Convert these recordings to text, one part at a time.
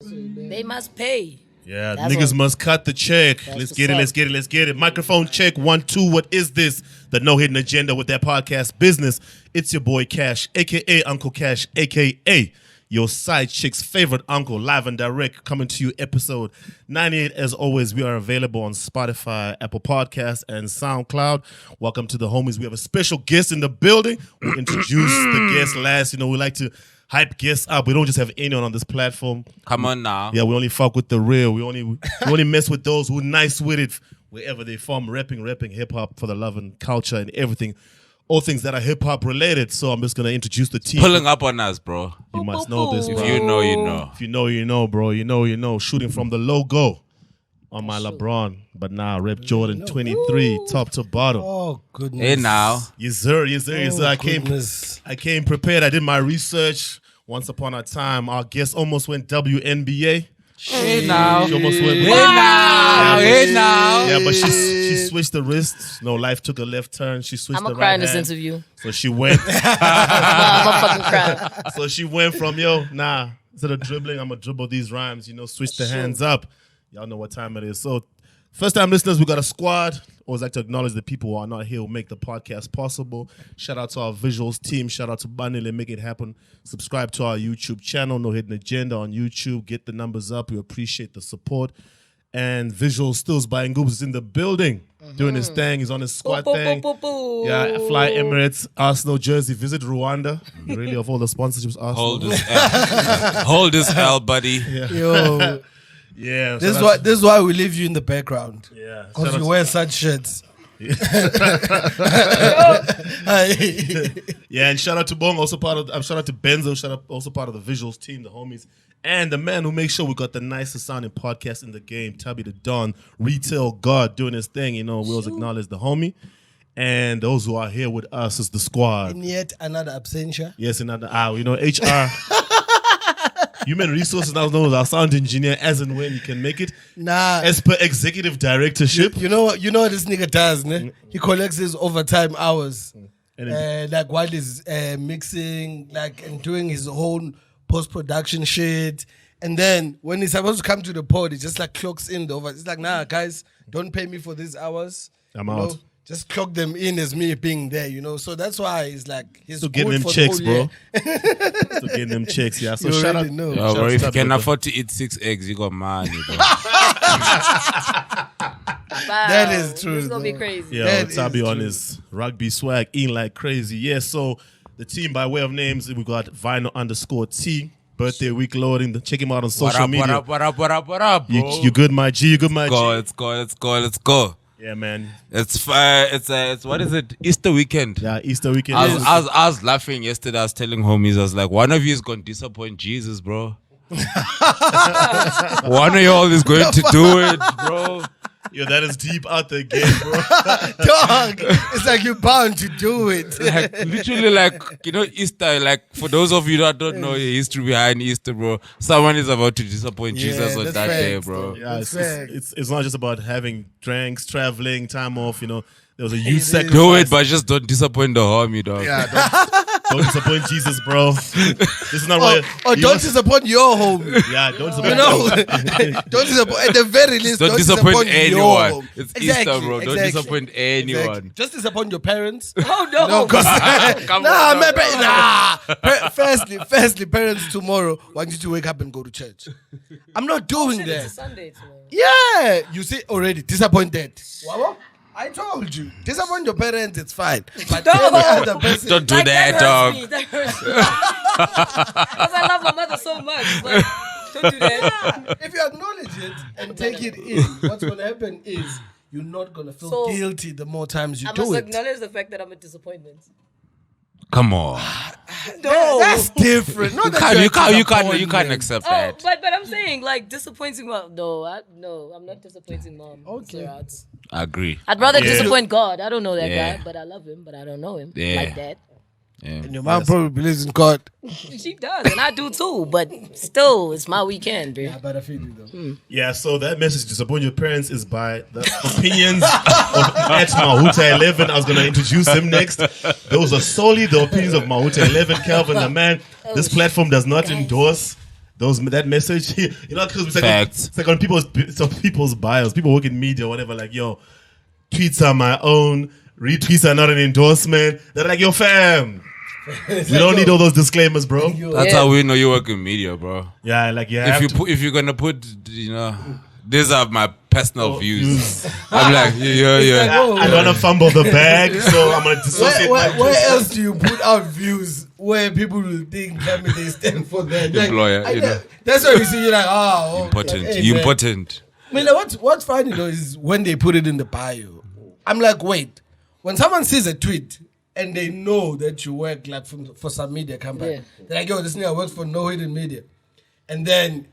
They must pay. Yeah, That's niggas what- must cut the check. That's Let's what's get it, up. let's get it, let's get it. Microphone check, 1, 2. What is this? The No Hidden Agenda with that podcast business. It's your boy Cash, a.k.a. Uncle Cash, a.k.a. your side chick's favorite uncle, live and direct, coming to you episode 98. As always, we are available on Spotify, Apple Podcasts, and SoundCloud. Welcome to the homies. We have a special guest in the building. We'll introduce the guest last. You know, we like to hype guests up. We don't just have anyone on this platform. Come on now. Yeah, we only fuck with the real. We only mess with those who nice with it wherever they from. Rapping hip hop for the love and culture and everything. All things that are hip hop related. So I'm just gonna introduce the team. Pulling up on us, bro. You must know this, bro. If you know, you know. If you know, you know, bro. You know. Shooting from the logo on my LeBron, but now Rep Jordan 23, top to bottom. Oh goodness! Hey now. Yes, sir. Yes, sir. Yes, sir. I came prepared. I did my research. Once upon a time, our guest almost went WNBA. Hey now. She almost went. Hey now. Hey now. Yeah, but she switched the wrist. No, life took a left turn. She switched I'm the gonna cry right in this hand. interview. So she went. I'm gonna fucking cry. So she went from instead of dribbling, I'm gonna dribble these rhymes. Switch the hands up. Y'all know what time it is. So, first time listeners, we got a squad. Always like to acknowledge the people who are not here who make the podcast possible. Shout out to our visuals team. Shout out to Banile, make it happen. Subscribe to our YouTube channel, No Hidden Agenda on YouTube. Get the numbers up. We appreciate the support. And Visual Stills by Ngoobs is in the building doing his thing. He's on his squad thing. Yeah, Fly Emirates, Arsenal jersey. Visit Rwanda. Really, of all the sponsorships, Arsenal. Hold this L. Hold this L, buddy. Yo, Yeah. this is why we leave you in the background. Yeah. Because Shout out you to- wear such shirts. Yeah, and shout out to Bong, also part of. Shout out to Benzo, also part of the visuals team, the homies, and the man who makes sure we got the nicest sounding podcast in the game, Tubby the Don, retail god, doing his thing. We always acknowledge the homie, and those who are here with us is the squad. And yet another absentia. Yes, another HR. Human resources now known as our sound engineer, as and when you can make it. Nah. As per executive directorship. You know what this nigga does, ne? He collects his overtime hours. And then- Like while he's mixing, and doing his own post-production shit. And then when he's supposed to come to the pod, he just clocks in the over. It's like, nah, guys, don't pay me for these hours. I'm out. Just clock them in as me being there, So that's why he's he's Still getting good them for checks, the whole bro. year. Still getting them checks, yeah. So You shout out. already know. Yo, Shout bro, out if to you can Tubby. afford to eat 6 eggs, you got money, bro. That is true, It's gonna be though. crazy. Yeah, That Tabi is on true. his rugby swag, eating like crazy. Yeah, so the team by way of names, we got Vinyl_T, birthday week loading. Check him out on social media. What up, bro? You good, my G? You good, my G? Let's go. Yeah, man. It's what is it? Easter weekend. Yeah, Easter weekend. I was laughing yesterday. I was telling homies, I was like, one of you is going to disappoint Jesus, bro. One of y'all is going to do it, bro. Yo, that is deep out the gate, bro. Dog, it's like you're bound to do it. Literally, Easter, for those of you that don't know the history behind Easter, bro, someone is about to disappoint Jesus on that's that day, facts, bro. though. Yeah, That's it's not just about having drinks, traveling, time off. There was a youth sacrifice. Do it, but just don't disappoint the homie, dog. Yeah, don't disappoint Jesus, bro. This is not why. Or don't disappoint your home. Yeah, don't disappoint. Don't disappoint. At the very least, Don't disappoint anyone. your home. It's Easter, bro. Don't disappoint anyone. Exactly. Just disappoint your parents. Oh no! No, cause Come nah, on, nah. Firstly, parents tomorrow want you to wake up and go to church. I'm not doing It's that. a Sunday tomorrow. Yeah, you see already disappointed. I told you, disappoint your parents, it's fine. But every other person, Don't do Like, that, dog. hurts me. That hurts me. 'Cause I love my mother so much. Like, don't do that. if you acknowledge it and take it in, what's going to happen is you're not going to feel So, guilty the more times you I do must it. acknowledge the fact that I'm a disappointment. Come on. No, That's different. Not that You can't disappointment. accept Oh, that. but I'm saying disappointing mom. No, I'm not disappointing mom. Okay. I agree. I'd rather Yeah. disappoint God. I don't know that Yeah. guy, but I love him. But I don't know him Yeah. like that. Yeah. And your mom probably believes in God. She does, and I do too. But still, it's my weekend, bro. But I feel you though. Yeah, so that message, disappoint your parents, is by the opinions of at Mahuta 11. I was going to introduce him next. Those are solely the opinions of Mahuta 11, Calvin, the man. This platform does not endorse that message, you know, because it's like on people's bios. People work in media, whatever. Like, yo, tweets are my own, retweets are not an endorsement. They're like, yo, fam. We don't need all those disclaimers, bro. That's how we know you work in media, bro. Yeah, like if you're gonna put, you know, these are my personal views. I'm like, yeah. I don't want to fumble the bag, so I'm gonna dissociate. Where else do you put out views where people will think they stand for that? Employer, you know. That's why you see you're like, oh, important. Hey, You important. I mean, like, what's funny though is when they put it in the bio. I'm like, wait, when someone sees a tweet and they know that you work like for some media company, they're like, yo, this nigga works for No Hidden Media, and then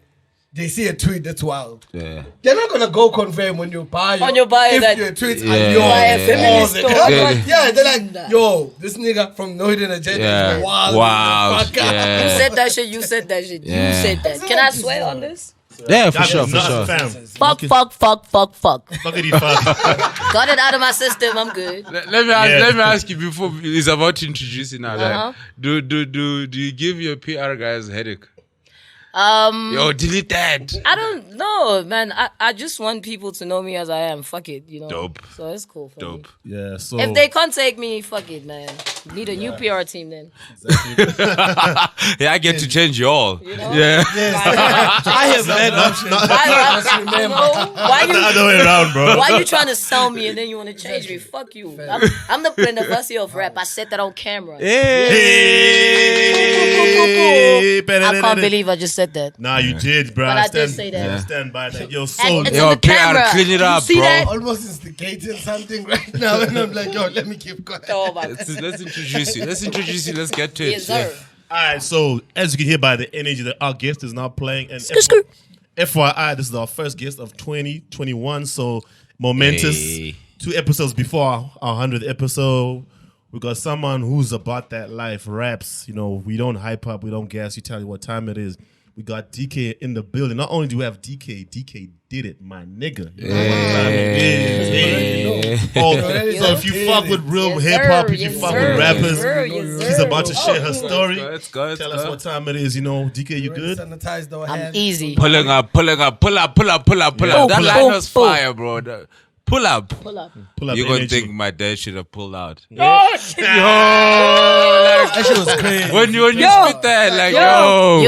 they see a tweet that's wild. Yeah. They're not gonna go confirm on your bio. On your bio if that your tweets feminist are they're like, yo, this nigga from No Hidden Agenda is wild. Wow. You said that shit. You said that shit. You said that. Can I swear on this? Yeah, for sure. Fam. Fuck. Fuckity fuck. Got it out of my system. I'm good. Let me ask you before he's about to introduce you now. Like, do you give your PR guys a headache? Yo, delete that. I don't know, man. I just want people to know me as I am. Fuck it, you know. Dope. So it's cool for me. Yeah, so If they can't take me, fuck it, man. Need a new PR team then. Yeah, I get to change you all. You know? Yeah. I have that option. Why the other way around, bro. Why you trying to sell me and then you want to change me? Fuck you. I'm the Brenda of rap. I said that on camera. Hey. I can't believe I just said that. Nah, you did, bro. But I did say that. Yeah. Stand by that. Yo, so And it's Yo, on the PR, camera. clean it up, see bro. that? Almost instigating something right now, and I'm like, yo, let me keep going. Oh my Let's introduce you. Let's get to it. Yes, sir. all right, so as you can hear by the energy that our guest is now playing, and FYI, this is our first guest of 2021, so momentous. Hey. 2 episodes before our 100th episode. We got someone who's about that life, raps. You know, we don't hype up, we don't gas. You tell you what time it is. We got DK in the building. Not only do we have DK did it, my nigga. You know what I mean? So if you fuck with real hip hop, if you fuck with rappers, she's about to share her story. Let's go. Tell us what time it is. You know, DK, you good? Sanitize our I'm hands. easy. Pulling up. Pull up. That line was fire, bro. Pull up. Pull up. You're gonna energy. think my dad should have pulled out. That shit was crazy. When you spit that, like, yo.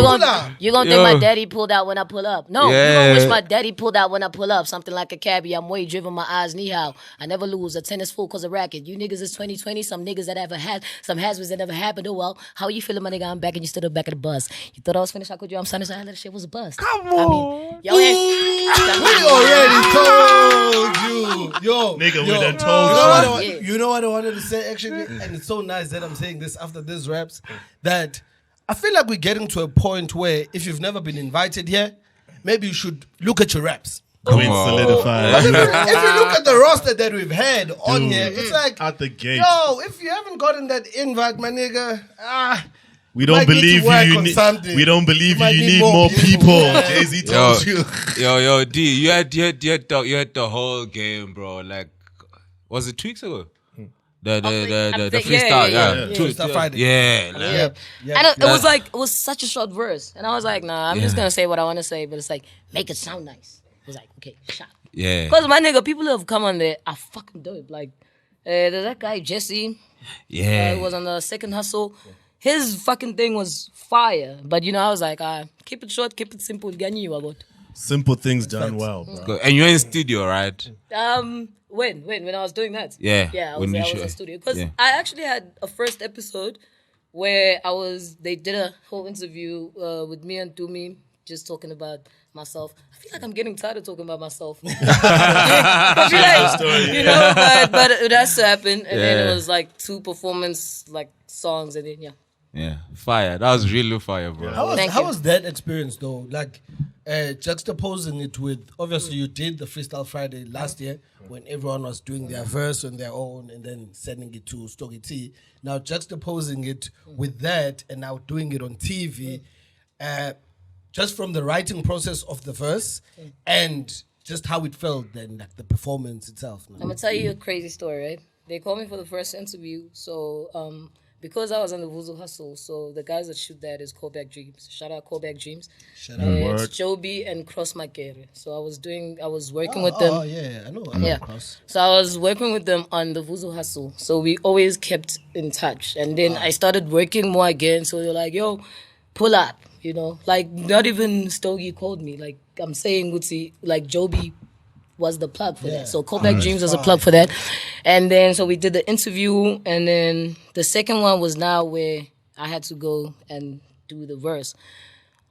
You're gonna think my daddy pulled out when I pull up. No, Yeah. you're gonna wish my daddy pulled out when I pull up. Something like a cabbie. I'm way driven, my eyes knee how. I never lose. A tennis full cause of racket. You niggas is 2020. Some niggas that ever had some has-beens that never happened. Oh well. How you feeling, my nigga? I'm back and you stood up back of the bus. You thought I was finished? I could you. I'm signing that shit was a bust. Come I on. mean, yo, We already told you. Yo, Nigga, we yo. done told You know what I wanted to say actually? And it's so nice that I'm saying this after this raps, that I feel like we're getting to a point where if you've never been invited here, maybe you should look at your raps. Queen solidified. But if you look at the roster that we've had on here, it's like, Out the gate. yo, if you haven't gotten that invite, my nigga, We don't might need to believe work you. on something. We don't believe Might you. You need need more more people. people. Jay-Z told you. Yo, D, you had the whole game, bro. Like, was it 2 weeks ago? The freestyle, yeah. Freestyle Friday. Yeah. it was like it was such a short verse, and I was like, nah, I'm just gonna say what I want to say, but it's like make it sound nice. It was like, okay, shot. Yeah. Cause my nigga, people have come on there, I fucking dope. Like, there's that guy Jesse. Yeah. Who was on the Second Hustle. His fucking thing was fire, but you know, I was like, keep it short, keep it simple. Ganyi about. Simple things done well, bro. And you're in studio, right? When I was doing that, Yeah, I when was you in show- studio because yeah. I actually had a first episode where they did a whole interview with me and Dumi, just talking about myself. I feel like I'm getting tired of talking about myself. I feel like, you know, but it has to happen, and then it was like 2 performance like songs, and then Yeah. Fire. That was really fire, bro. How was that experience though? Like juxtaposing it with, obviously you did the Freestyle Friday last year when everyone was doing their verse on their own and then sending it to Stogie T. Now juxtaposing it with that and now doing it on TV, just from the writing process of the verse and just how it felt then, like the performance itself. I'm gonna tell you a crazy story, right? They called me for the first interview, so because I was on the Vuzu Hustle, so the guys that shoot that is Callback Dreams. Shout out Callback Dreams. Shout out. Word. It's Joby and Cross Makere. So I was working with them. Oh, yeah. I know. Yeah. Cross. So I was working with them on the Vuzu Hustle. So we always kept in touch. And then I started working more again. So they're like, yo, pull up, you know. Like, not even Stogie called me. Like, I'm saying, Gutsi, like, Joby was the plug for that. So Callback Dreams was a plug for that. And then, so we did the interview. And then the second one was now where I had to go and do the verse.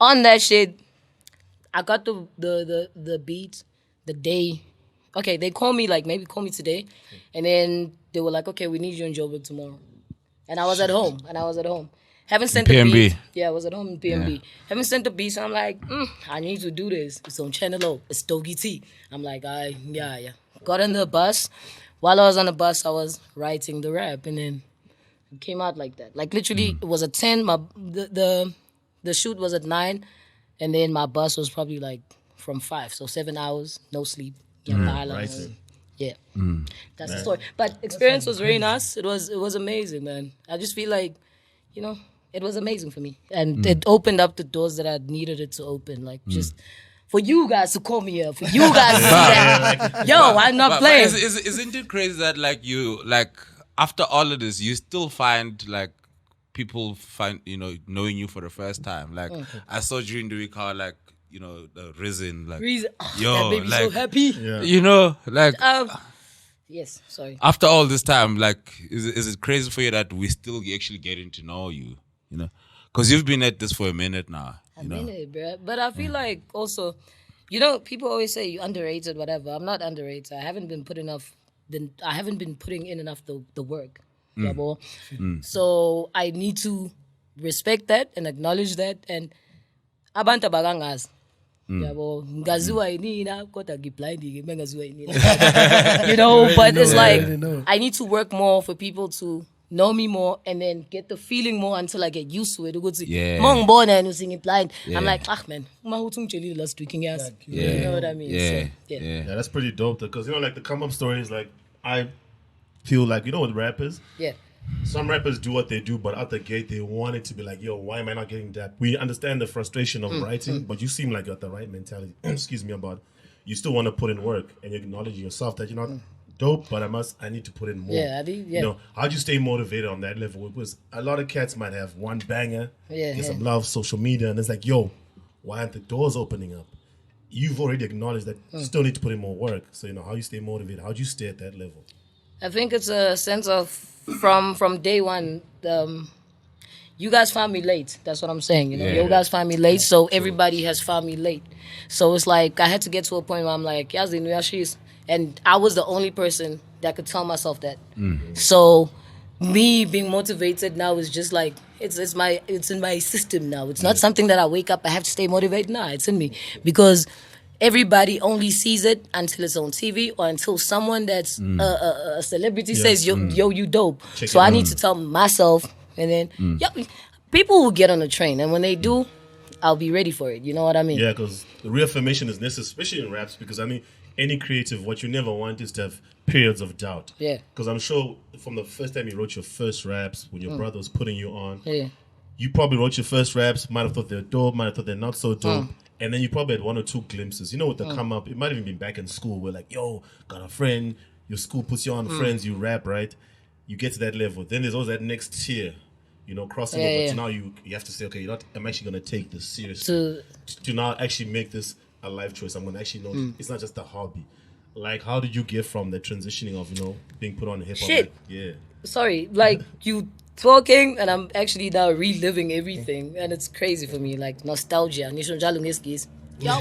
On that shit, I got the beat the day. Okay, they call me, like, maybe call me today. And then they were like, okay, we need you in Joburg tomorrow. And I was at home. Haven't sent the PMB. beat. Yeah, I was at home in PMB. Haven't sent the beat, so I'm like, I need to do this. It's on Channel O. It's Stogie T. I'm like, yeah. Got on the bus. While I was on the bus, I was writing the rap, and then it came out like that. Like, literally, it was at 10. The shoot was at 9, and then my bus was probably like from 5. So 7 hours, no sleep. Writing. Yeah, that's the story. But experience was very nice. It was amazing, man. I just feel like, you know, it was amazing for me, and it opened up the doors that I needed it to open. Like just for you guys to call me here, for you guys to see that. Yo, I'm not playing. But isn't it crazy that like you like after all of this, you still find like people find knowing you for the first time? Like I saw during the week how like the Risen like that baby's like so happy. Like Yes, sorry. after all this time, like is it crazy for you that we still actually getting to know you? Because you've been at this for a minute now. A minute, bro. But I feel like also, people always say you're underrated, whatever. I'm not underrated. I haven't been putting in enough the work. Yeah, boy. So I need to respect that and acknowledge that. And abantu bagangas. Yabo ngaziwa inina kodwa ngiblind ngaziwa inina. But it's like I need to work more for people to know me more and then get the feeling more until I get used to it. Mongibona and using blind. I'm like, man, last week. You know what I mean? Yeah. So, Yeah, that's pretty dope because like the come up stories, like I feel like with rappers. Yeah. Some rappers do what they do, but out the gate they want it to be like, yo, why am I not getting that? We understand the frustration of writing, but you seem like you got the right mentality. Excuse me, about you still want to put in work and you acknowledge yourself that you're not dope, but I need to put in more. Yeah, I think, yeah. How'd you stay motivated on that level? Because a lot of cats might have one banger, get some love, social media, and it's like, yo, why aren't the doors opening up? You've already acknowledged that you still need to put in more work. So, how you stay motivated? How'd you stay at that level? I think it's a sense of from day one. You guys found me late. That's what I'm saying. You guys found me late, so everybody has found me late. So it's like I had to get to a point where I'm like, Yazi, she's, and I was the only person that could tell myself that. So me being motivated now is just like it's in my system now. It's not something that I wake up, I have to stay motivated. Nah, it's in me because everybody only sees it until it's on TV or until someone that's a celebrity says, yo, you dope. So I need to tell myself, and then people will get on the train, and when they do, I'll be ready for it. You know what I mean? Yeah, because the reaffirmation is necessary, especially in raps, because any creative, what you never want is to have periods of doubt. Yeah. Because I'm sure from the first time you wrote your first raps, when your brother was putting you on, you probably wrote your first raps, might have thought they're dope, might have thought they're not so dope. And then you probably had one or two glimpses. With the come up, it might even be back in school where like, yo, got a friend, your school puts you on friends, you rap, right? You get to that level. Then there's always that next tier, crossing over. So now you have to say, okay, I'm actually going to take this seriously. To now actually make this a life choice. I'm going to actually know it's not just a hobby. Like, how did you get from the transitioning of, being put on hip hop? Shit. Sorry, like you talking and I'm actually now reliving everything and it's crazy for me, like nostalgia. Yo.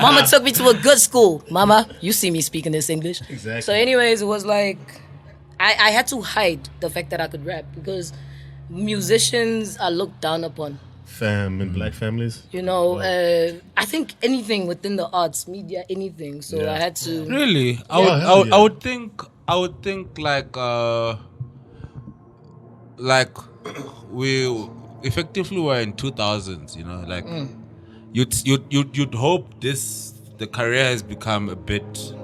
Mama took me to a good school. Mama, you see me speaking this English. Exactly. So anyways, it was like I had to hide the fact that I could rap because musicians are looked down upon. Fam in black families? I think anything within the arts, media, anything. So I had to... Really? I would think like we effectively were in 2000s, like you'd hope the career has become a bit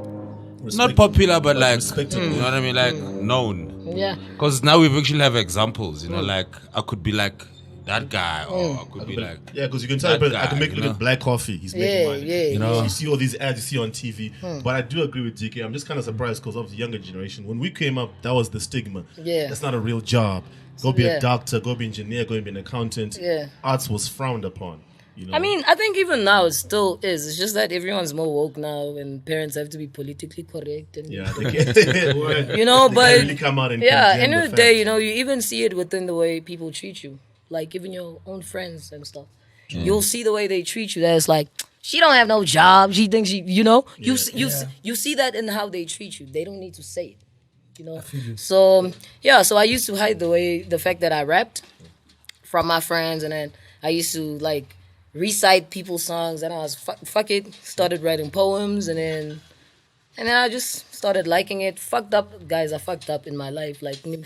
not popular but like respectable. you know what I mean, like known. Yeah. Because now we actually have examples, you know, like I could be like that guy, or I could be like, yeah, because you can tell, that but I can guy, make you look know? at black coffee. He's making money. You know? You see all these ads you see on TV. But I do agree with DK. I'm just kind of surprised because of the younger generation. When we came up, that was the stigma. Yeah. That's not a real job. Go be Yeah. a doctor, go be an engineer, go be an accountant. Yeah. Arts was frowned upon. You know? I mean, I think even now it still is. It's just that everyone's more woke now, and parents have to be politically correct. And yeah, they can't, you know, they but can't really come out and yeah, condemn end of the the day, facts. you know, you even see it within the way people treat you, like even your own friends and stuff. You'll see the way they treat you. That it's like she don't have no job. She thinks she, you know, you see that in how they treat you. They don't need to say it, you know. So yeah, so I used to hide the fact that I rapped from my friends, and then I used to like recite people's songs, and I was fuck it, started writing poems, and then I just started liking it. Fucked up, guys. I fucked up in my life. Like Your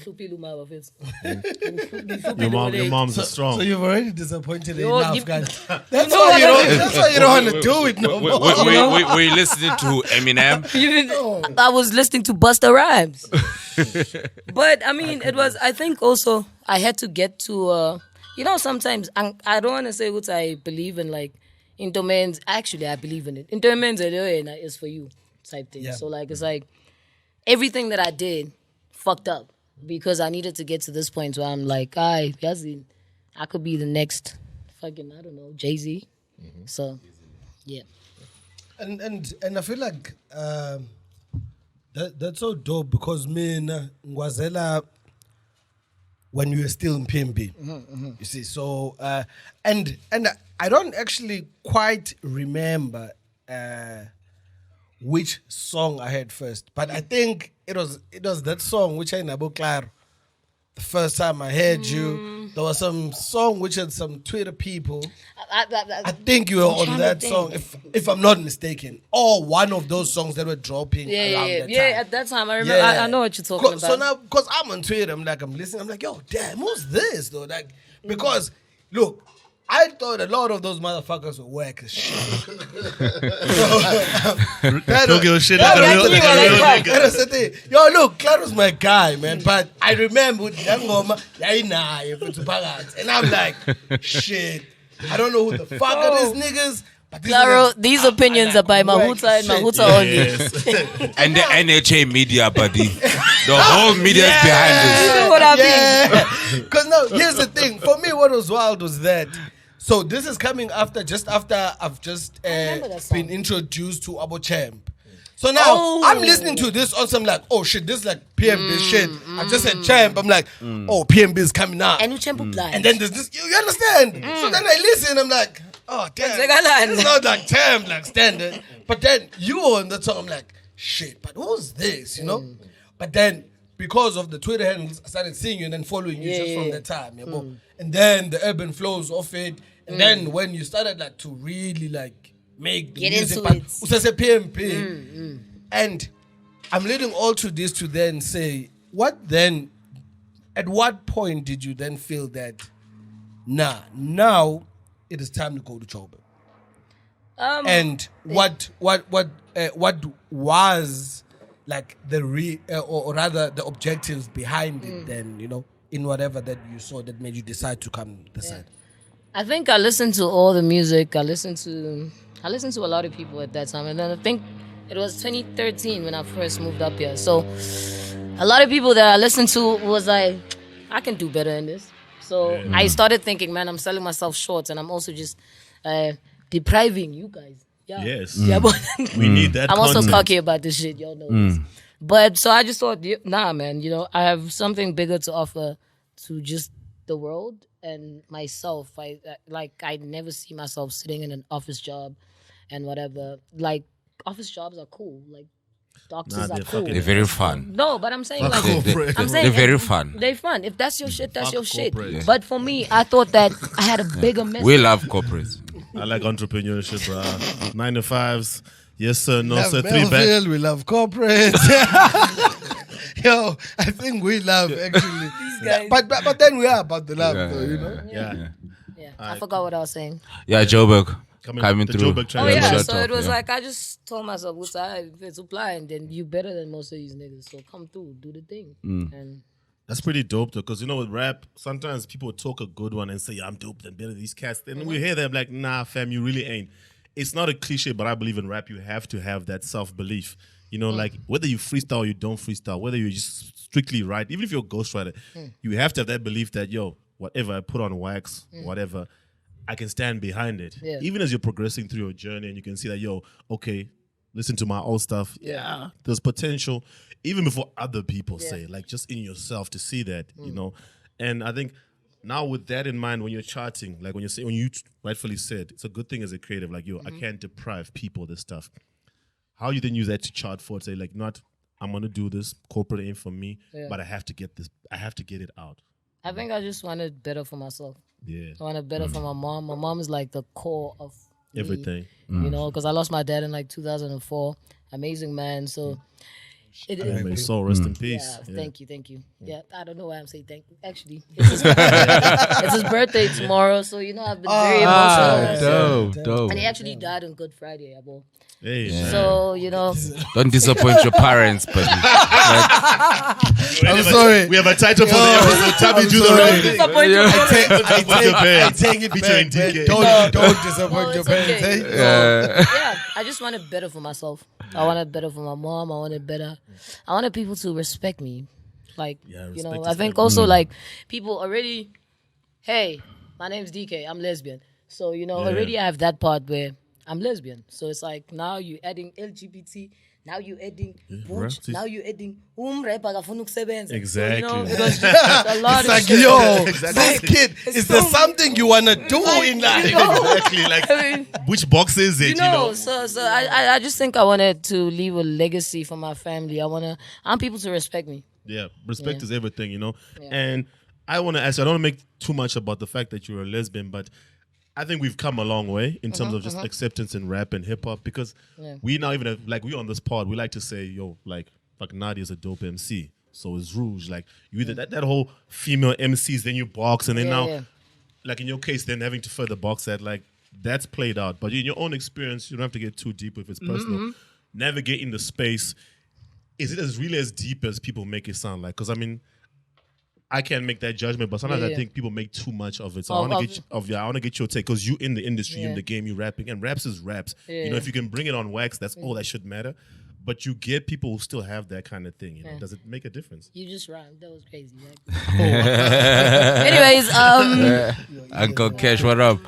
mom's a strong. So you've already disappointed Yo, enough, you- guys. That's why you don't want to do it no more. Were you listening to Eminem? I was listening to Busta Rhymes. But I mean, it was, I think also I had to get to, you know, sometimes I don't want to say what I believe in, like, into men's, actually I believe in it. Into men's is for you type thing. Yeah. So like, it's like everything that I did fucked up because I needed to get to this point where I'm like, I could be the next fucking, I don't know, Jay-Z. So, yeah. And I feel like that's so dope because me and Ngwazela, when you were still in PMB, you see. So and I don't actually quite remember which song I heard first, but I think it was that song which I Nabo Claro. The first time I heard you, there was some song which had some Twitter people. I think you were on trying that to song, think. if I'm not mistaken, or one of those songs that were dropping around that time. At that time, I remember, I know what you're talking about. So now, because I'm on Twitter, I'm listening, I'm like, yo, damn, who's this though? Like, because look, I thought a lot of those motherfuckers were whack as shit. Don't give a shit. That's the thing. Yo, look, Claro's my guy, man. But I remember with Yangoma, and I'm like, shit, I don't know who the fuck are these niggas. But Claro, these opinions are by Mahuta and Mahuta only. And the NHA media, buddy. The whole media is behind You this. know what I mean? Because now, here's the thing. For me, what was wild was that. So this is coming after I've just remember that song. been introduced to Abo Champ. So now I'm listening to this also. I'm like, oh shit, this is like PMB shit. I just said Champ. I'm like, oh, PMB is coming out. And you Champ blind. And then there's this, you understand? So then I listen, I'm like, oh damn, it's not like Champ, like standard. But then you were on that song, I'm like, shit, but who's this, you know? But then because of the Twitter handles, I started seeing you and then following you just from that time. Yeah, bro. And then the urban flows of it. And then when you started like to really like make the Get music, into but it. usase PMP. And I'm leading all to this to then say, at what point did you then feel that, now it is time to go to Joburg? And what was like or rather the objectives behind it then, you know, in whatever that you saw that made you decide to come this side? I think I listened to all the music. I listened to a lot of people at that time. And then I think it was 2013 when I first moved up here. So a lot of people that I listened to was like, I can do better than this. So I started thinking, man, I'm selling myself short and I'm also just depriving you guys. Yeah. Yes. Yeah, but We need that I'm also content. cocky about this shit. Y'all know this. But so I just thought, nah, man, you know, I have something bigger to offer to just the world and myself. I never see myself sitting in an office job and whatever. Like, office jobs are cool. Like, doctors Nah, are they're cool. fucking- They're very fun. No, but I'm saying Fuck like corporate. I'm saying They're very fun. They're fun. If that's your shit, that's Fuck your shit. corporate. Yeah. But for me, I thought that I had a bigger message. We love corporates. I like entrepreneurship, bro. 9 to 5s. Yes, sir. No, love sir. 3 back. Melville, we love corporate. Yo, I think we love actually. guys. But then we are about the love, Yeah, though, you know. Yeah. Yeah, I forgot what I was saying. Yeah, Joburg. Coming the through. Joburg Oh triangle. yeah, shut so up, it was yeah. like I just told myself, "What's I? If it's apply, and then you better than most of these niggas. So come through, do the thing." And That's pretty dope though, because you know with rap, sometimes people talk a good one and say, I'm dope than better than these cats. Then we hear them like, nah, fam, you really ain't. It's not a cliche, but I believe in rap, you have to have that self-belief. You know, like whether you freestyle or you don't freestyle, whether you just strictly write, even if you're a ghostwriter, you have to have that belief that, yo, whatever I put on wax, whatever, I can stand behind it. Yeah. Even as you're progressing through your journey and you can see that, yo, okay, listen to my old stuff. Yeah, there's potential, even before other people say, like just in yourself to see that, you know. And I think now with that in mind, when you're charting, like when you rightfully said, it's a good thing as a creative, like, yo, I can't deprive people of this stuff. How you then use that to chart forward, say like, not, I'm gonna do this, corporate aim for me, but I have to get this, I have to get it out. I think I just wanted better for myself. Yeah. I wanted better for my mom. My mom is like the core of me, Everything. you know, because I lost my dad in like 2004. Amazing man. So May his soul rest in peace. yeah, thank you. Yeah, I don't know why I'm saying thank you. Actually, it's his birthday tomorrow, so you know I've been very emotional. Dope. And he actually died on Good Friday, abo. Hey, man. So you know, Don't disappoint your parents, but I'm sorry. We have a title for the episode. Tabby, do the sorry. right thing. disappoint your I parents. take it Featuring back, DK. man. Don't disappoint your it's okay. parents. Eh? Yeah, I just wanted better for myself. I wanted better for my mom. I wanted people to respect me. Like, you respect know, is I think everything. also like people already, hey, my name's DK, I'm lesbian. So, you know, already I have that part where I'm lesbian. So it's like now you're adding LGBT, now you're adding butch, right. now you're adding rapper akafuna ukusebenza. Exactly. So, you know, it was just a lot It's of like, shit. yo, Exactly. this kid, is there something you want to do in life? Exactly. Like, I mean, which box is it? you know, so I just think I wanted to leave a legacy for my family. I want people to respect me. Yeah, respect is everything, you know. Yeah. And I want to ask you, I don't want to make too much about the fact that you're a lesbian, but I think we've come a long way in terms of just acceptance in rap and hip hop because we now even have, like, we on this pod, we like to say, yo, like, fuck, Nadia's a dope MC. So is Rouge. Like, you either that whole female MCs, then you box, and then like in your case, then having to further box that, like, that's played out. But in your own experience, you don't have to get too deep if it's personal. Navigating the space, is it as really as deep as people make it sound like? Because, I mean, I can't make that judgment, but sometimes I think people make too much of it. So I want to get your take because you in the industry, you in the game, you rapping, and raps is raps. You know, if you can bring it on wax, that's all that should matter. But you get people who still have that kind of thing. You know, does it make a difference? You just rhymed. That was crazy. Anyways, Uncle Cash, what up?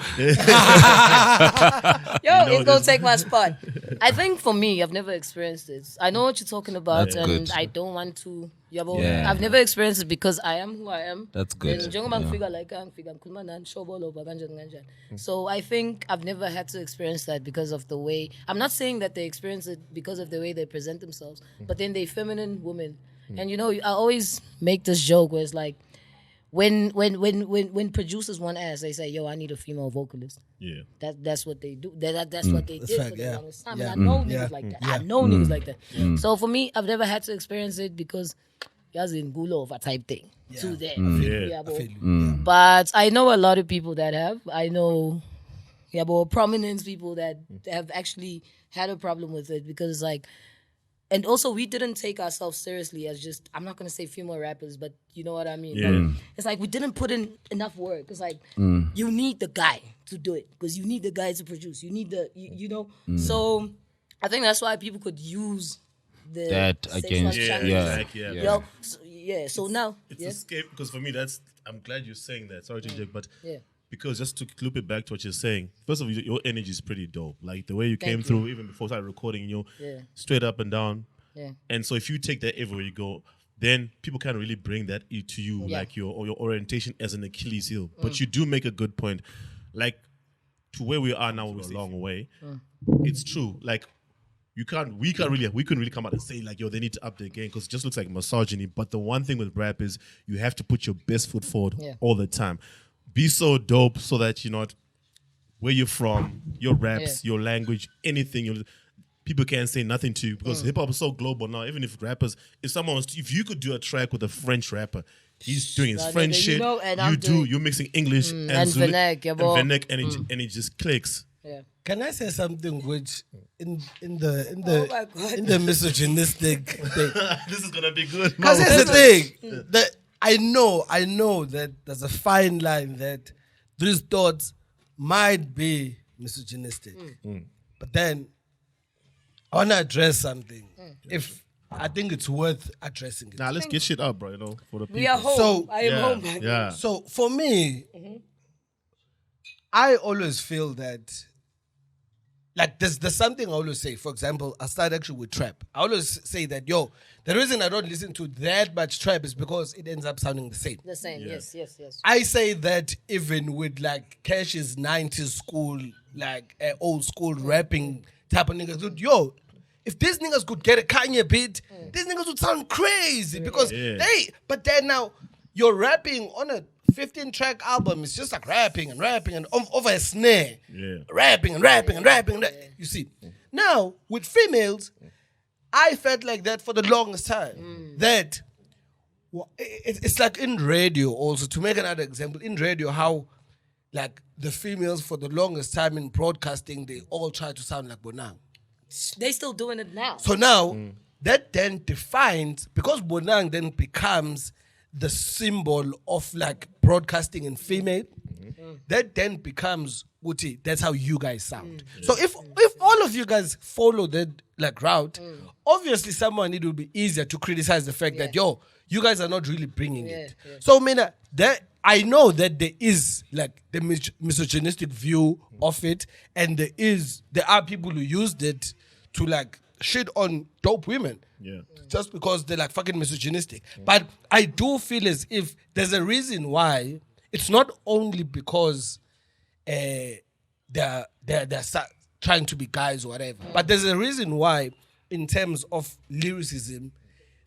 it's gonna take my spot. I think for me, I've never experienced this. I know what you're talking about, That's and good. I don't want to. Yeah. I've never experienced it because I am who I am. That's good. And njengoba ngifika like ngifika ngikhuluma nani shobo loba kanjani kanjani. So I think I've never had to experience that because of the way. I'm not saying that they experience it because of the way they present themselves, but then they feminine women. And you know, I always make this joke where it's like, when producers want ass, they say, "Yo, I need a female vocalist." Yeah. That's what they do. That's what they did fact, for the yeah. longest time. Yeah. And I know niggas like that. I know niggas like that. So for me, I've never had to experience it because you're in Gulova type thing. To that. Yeah. Bo. But I know a lot of people that have. I know prominent people that have actually had a problem with it because it's like. And also, we didn't take ourselves seriously as just, I'm not going to say female rappers, but you know what I mean? Yeah. Like, it's like we didn't put in enough work. It's like, you need the guy to do it because you need the guy to produce. You need the, you know? So I think that's why people could use That against, So now, It's escape because for me, I'm glad you're saying that. Sorry to interject, but because just to loop it back to what you're saying, first of all, your energy is pretty dope. Like the way you came through, even before I started recording, straight up and down. Yeah. And so if you take that everywhere you go, then people can't really bring that to you, like your orientation as an Achilles heel. But you do make a good point. Like to where we are now, we're a long way. It's true. Like we couldn't really come out and say like, yo, they need to up their game because it just looks like misogyny. But the one thing with rap is you have to put your best foot forward all the time. Be so dope so that you're not where you're from, your raps, your language, anything. People can't say nothing to you because hip hop is so global now. Even if rappers, if you could do a track with a French rapper, he's doing his French shit. You're mixing English and Zulu, Vernac, and it just clicks. Yeah. Can I say something which in the misogynistic thing? This is gonna be good. Because here's the thing. I know that there's a fine line that these thoughts might be misogynistic. But then I want to address something. If I think it's worth addressing it. Nah, let's get shit up, bro. For the people. We are home. So- I am home. Yeah. So for me, I always feel that, like, there's something I always say. For example, I start actually with trap. I always say that, the reason I don't listen to that much trap is because it ends up sounding the same. The same. Yeah. Yes. I say that even with like Cash's 90s school, like old school rapping type of niggas, dude, if these niggas could get a Kanye beat, these niggas would sound crazy because but then now you're rapping on a 15-track album. It's just like rapping and over a snare. Yeah. Rapping. You see. Now, with females, I felt like that for the longest time. That it's like in radio also, to make another example, in radio, how like the females for the longest time in broadcasting, they all try to sound like Bonang. They still doing it now. So now, that then defines, because Bonang then becomes the symbol of like broadcasting in female, that then becomes Uti, that's how you guys sound. So if all of you guys follow that like route, obviously someone, it will be easier to criticize the fact that you guys are not really bringing it. Yeah. So I know that there is like the misogynistic view of it, and there are people who used it to like shit on dope women. Yeah. Just because they're like fucking misogynistic. But I do feel as if there's a reason why. It's not only because they're trying to be guys or whatever, but there's a reason why, in terms of lyricism,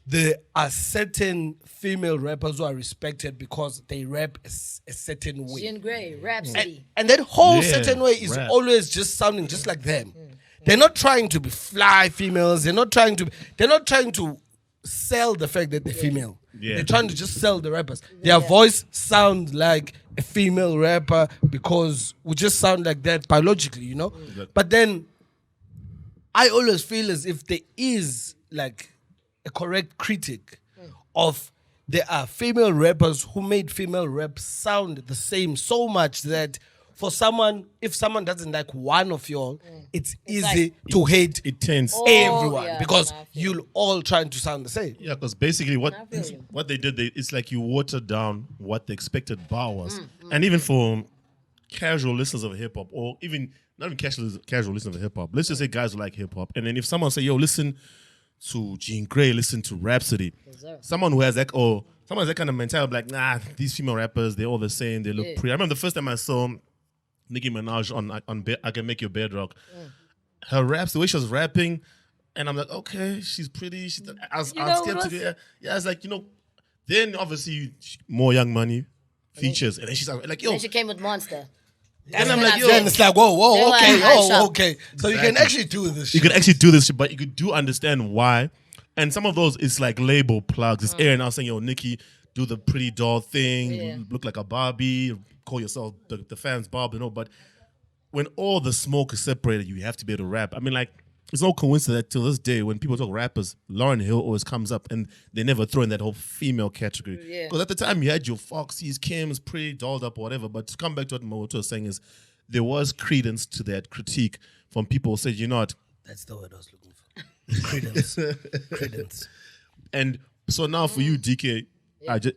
there are certain female rappers who are respected because they rap a certain way. Jean Grey, Rhapsody. And that whole Yeah, certain way is rap. always just sounding just like them. They're not trying to be fly females. They're not trying to sell the fact that they're female. Yeah. They're trying to just sell the rappers. Their voice sound like a female rapper because we just sound like that biologically, you know? But then I always feel as if there is like a correct critic of there are female rappers who made female rap sound the same so much that for someone, if someone doesn't like one of y'all, it's easy to hate It tends. everyone yeah, because nah, I feel you'll all trying to sound the same. Yeah, because basically what I feel you. they did, it's like you watered down what the expected bar was. And even for casual listeners of hip hop, or even not even casual listeners of hip hop, let's just say guys who like hip hop. And then if someone say, listen to Jean Grey, listen to Rhapsody, sir. someone who has that, someone has that kind of mentality, like, nah, these female rappers, they're all the same, they look pretty. I remember the first time I saw Nicki Minaj on I Can Make Your Bed Rock. Her raps, the way she was rapping, and I'm like, okay, she's pretty. I'm scared to do. Yeah, it's like, then obviously more Young Money features, and then she's like, Then she came with Monster. and I'm like, Then it's like, whoa, They're like, okay, "Nice shot." okay. So you can actually do this you shit. could actually do this shit, but you could do understand why. And some of those is like label plugs. It's Aaron now saying, Nikki, do the pretty doll thing, look like a Barbie, call yourself the fans Barbie, but when all the smoke is separated, you have to be able to rap. I mean, like, it's no coincidence that till this day, when people talk rappers, Lauryn Hill always comes up, and they never throw in that whole female category. Because at the time, you had your Foxy's, Kim's, pretty dolled up or whatever. But to come back to what Moto was saying is, there was credence to that critique from people who said, That's the word I was looking for. Credence. And so now for you, DK,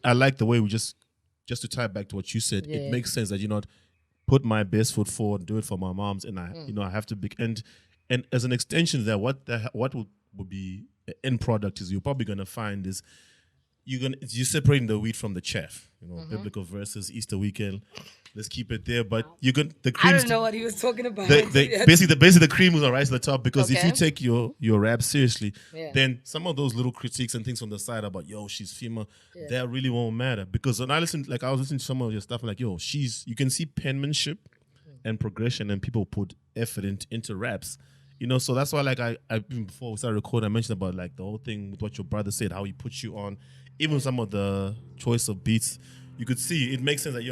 I like the way we just to tie back to what you said, it makes sense that, put my best foot forward, do it for my moms, and I have to be, and as an extension of that, what would be the end product is you're probably gonna find is you're separating the wheat from the chaff, biblical verses, Easter weekend. Let's keep it there, but the I cream. don't know what he was talking about. Basically the cream will rise to the top because if you take your rap seriously, then some of those little critiques and things on the side about she's female, that really won't matter. Because when I was listening to some of your stuff, like you can see penmanship and progression, and people put effort into raps. So that's why, like, I even before we started recording, I mentioned about like the whole thing with what your brother said, how he put you on, even some of the choice of beats. You could see it makes sense that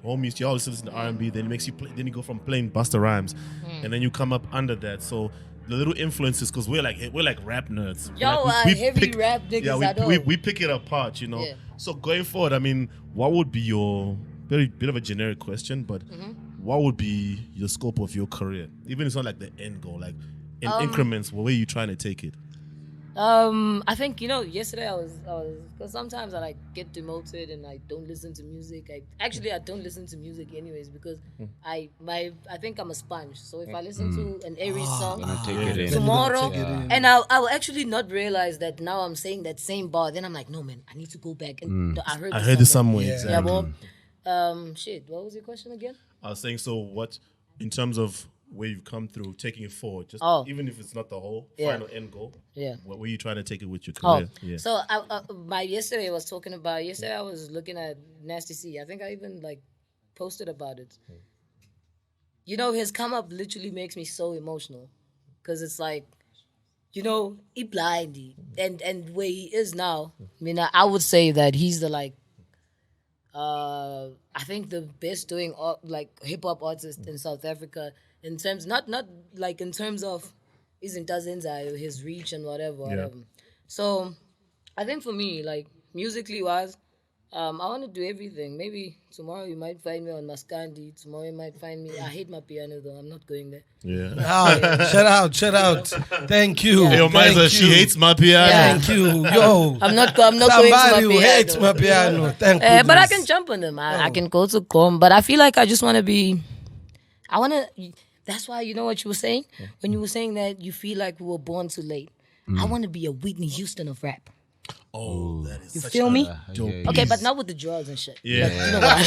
homies, you always listen to R&B, then it makes you play, then you go from playing Busta Rhymes, and then you come up under that. So the little influences, because we're like rap nerds. Yo, Like, we heavy pick- rap niggas, Yeah, I know. we pick it apart, you know. Yeah. So going forward, I mean, what would be your very bit of a generic question, but what would be the scope of your career? Even if it's not like the end goal, like in increments, where are you trying to take it? I think yesterday I was because sometimes I like get demoted and I don't listen to music. I don't listen to music anyways because I think I'm a sponge. So if I listen to an Aries song Gonna take it in. tomorrow, and I'll actually not realize that now I'm saying that same bar. Then I'm like, no man, I need to go back and I heard this somewhere. Yeah, Exactly. but shit. What was your question again? I was saying, so what in terms of where you've come through, taking it forward, just even if it's not the whole final end goal. Yeah. Where are you trying to take it with your Oh, career? Yeah. so yesterday I was looking at Nasty C. I think I even like posted about it. His come up literally makes me so emotional because it's like, he blind and where he is now. I mean, I would say that he's the like, I think the best doing like hip hop artist in South Africa in terms not like in terms of his reach and whatever. So I think for me, like musically wise, I want to do everything. Maybe tomorrow you might find me on Maskandi. Tomorrow you might find me. I hate my piano though. I'm not going there. Yeah. Shout out. Thank you. Yeah. Yo, Thank Miza, you. she hates my piano. Yeah. Thank you. Yo. I'm not going to Somebody my who piano. hates my piano. Thank But I goodness. can jump on them. I can go to Com. But I feel like I just want to be. That's why you know what you were saying when you were saying that you feel like we were born too late. I want to be a Whitney Houston of rap. Oh, that is You such feel me? dope. Okay, but not with the drugs and shit. Yeah. You know what?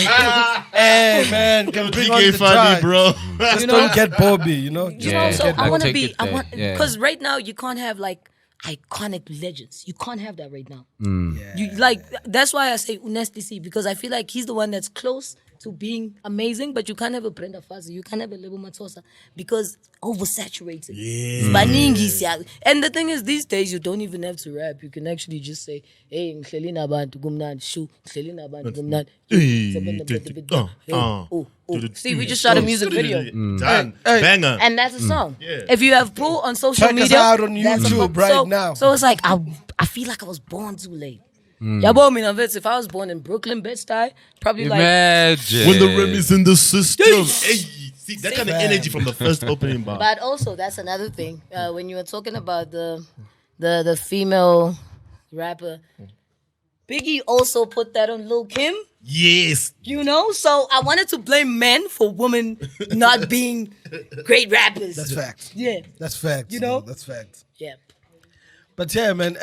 Hey man, can bring on DK the funny, track. bro. Just don't get Bobby, you know. So I like want to take be. it there. Yeah. Because right now you can't have like iconic legends. You can't have that right now. Yeah. You like that's why I say Nasty C because I feel like he's the one that's close to being amazing, but you can't have a Brenda Fassie, you can't have a Lebo Matosa because oversaturated. Yeah. And the thing is, these days you don't even have to rap. You can actually just say, "Hey, ngihleli nabantu kumnandi, shu, ngihleli nabantu kumnandi." See, we just shot a music video, Done. Banger. and that's a song. Yeah. If you have Pooh on social Check us media, out on that's a YouTube song. right now. So it's like I feel like I was born too late. Yabo, if I was born in Brooklyn, Bed-Stuy, probably like Imagine. When the rim is in the system. Hey, see, that kind of energy from the first opening bar. But also, that's another thing. When you were talking about the female rapper, Biggie also put that on Lil Kim. Yes. So I wanted to blame men for women not being great rappers. That's facts. Yeah. That's facts. That's facts. Yeah. But yeah, man.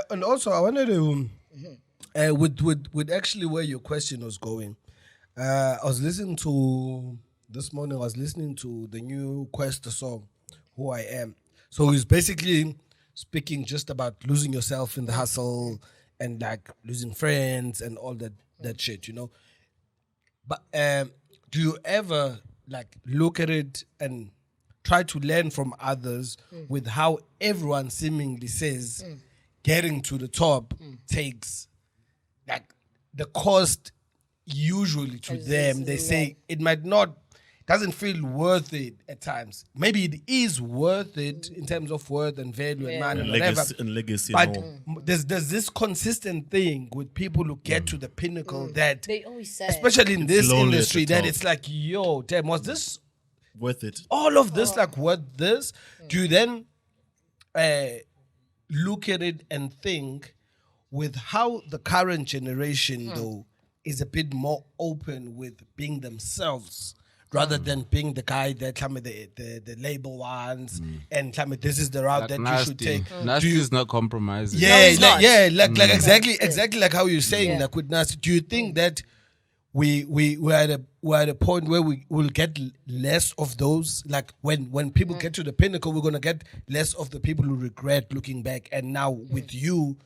And also, I wanted to, with actually where your question was going, I was listening to this morning. I was listening to the new Questa song, "Who I Am." So he's basically speaking just about losing yourself in the hustle and like losing friends and all that shit, But do you ever like look at it and try to learn from others with how everyone seemingly says getting to the top takes like the cost usually to them? They say it doesn't feel worth it at times. Maybe it is worth it in terms of worth and value and money and whatever. Legacy But and all. there's this consistent thing with people who get to the pinnacle that, They always say, especially in this Lonely at the industry, that top. it's like, yo, damn, was this Worth it. all of this like worth this? Do you then look at it and think with how the current generation though is a bit more open with being themselves rather than being the guy that tell me the label wants and tell me this is the route that you should take? Nasty is not compromising. Yeah, it's not. like exactly like how you're saying, like with Nasty. Do you think that we're at a point where we will get less of those? Like when people get to the pinnacle, we're gonna get less of the people who regret looking back. And now with you,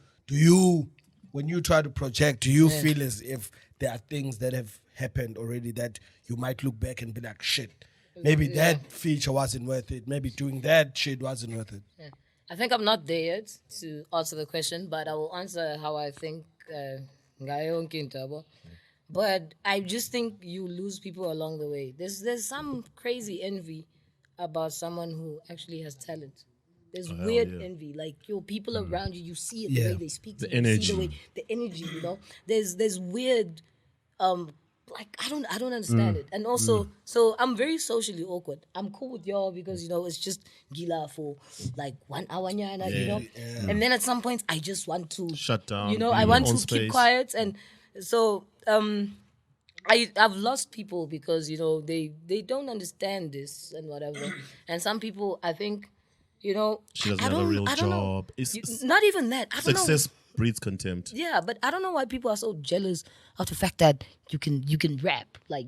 when you try to project, do you feel as if there are things that have happened already that you might look back and be like, shit, maybe that feature wasn't worth it. Maybe doing that shit wasn't worth it. Yeah. I think I'm not there yet to answer the question, but I will answer how I think. But I just think you lose people along the way. There's some crazy envy about someone who actually has talent. There's hell weird yeah. envy. Like, people around you, you see it, Yeah. the way they speak to The you, you see energy. the energy, There's weird, like, I don't understand it. And also, so I'm very socially awkward. I'm cool with y'all because, it's just gila for like 1 hour, And then at some point, I just want to Shut down, be I in want your to own keep space. quiet. And so, I've lost people because they don't understand this and whatever. And some people, I think, She doesn't I have a don't- real I don't know. job. It's Not even that. I don't know. success breeds contempt. Yeah, but I don't know why people are so jealous of the fact that you can rap. Like,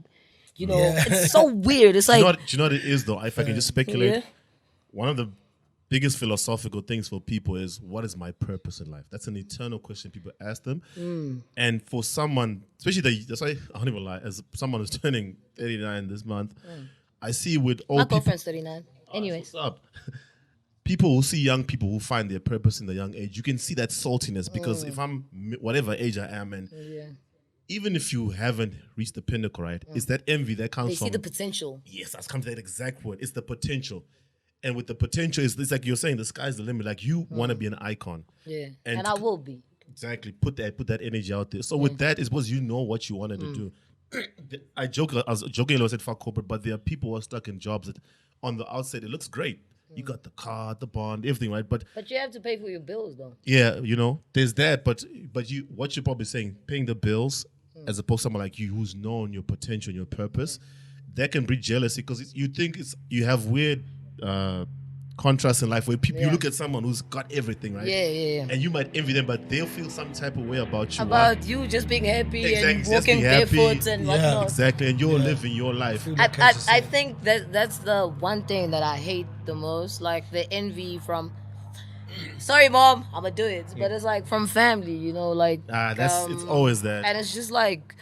it's so weird. It's Do you, like, know what it is though? If I can just speculate, yeah. one of the biggest philosophical things for people is, what is my purpose in life? That's an eternal question people ask them. And for someone, especially that's why I don't even lie, as someone who's turning 39 this month, I see with all my people. girlfriend's 39. Anyways. What's up? People who see young people who find their purpose in the young age, you can see that saltiness because if I'm whatever age I am, and even if you haven't reached the pinnacle, right, it's that envy that comes They from see the potential. yes, that's come to that exact word. It's the potential. And with the potential, it's like you're saying, the sky's the limit. Like you want to be an icon. Yeah. And And I will be. Exactly. Put that energy out there. So with that, it's because you know what you wanted to do. I was joking, I said fuck corporate, but there are people who are stuck in jobs that on the outside it looks great. You got the car, the bond, everything, right? But But you have to pay for your bills, though. yeah, there's that. But what you're probably saying, paying the bills, as opposed to someone like you who's known your potential and your purpose, that can breed jealousy because you think you have weird contrasts in life where people you Yeah. look at someone who's got everything, right? Yeah. And you might envy them, but they'll feel some type of way about you. About you just being happy Exactly, and just walking be happy. barefoot and Yeah. whatnot. Exactly, and you're living your life. I think that's the one thing that I hate the most, like the envy from. Sorry, mom, I'ma do it, but it's like from family, like. It's always that. And it's just like,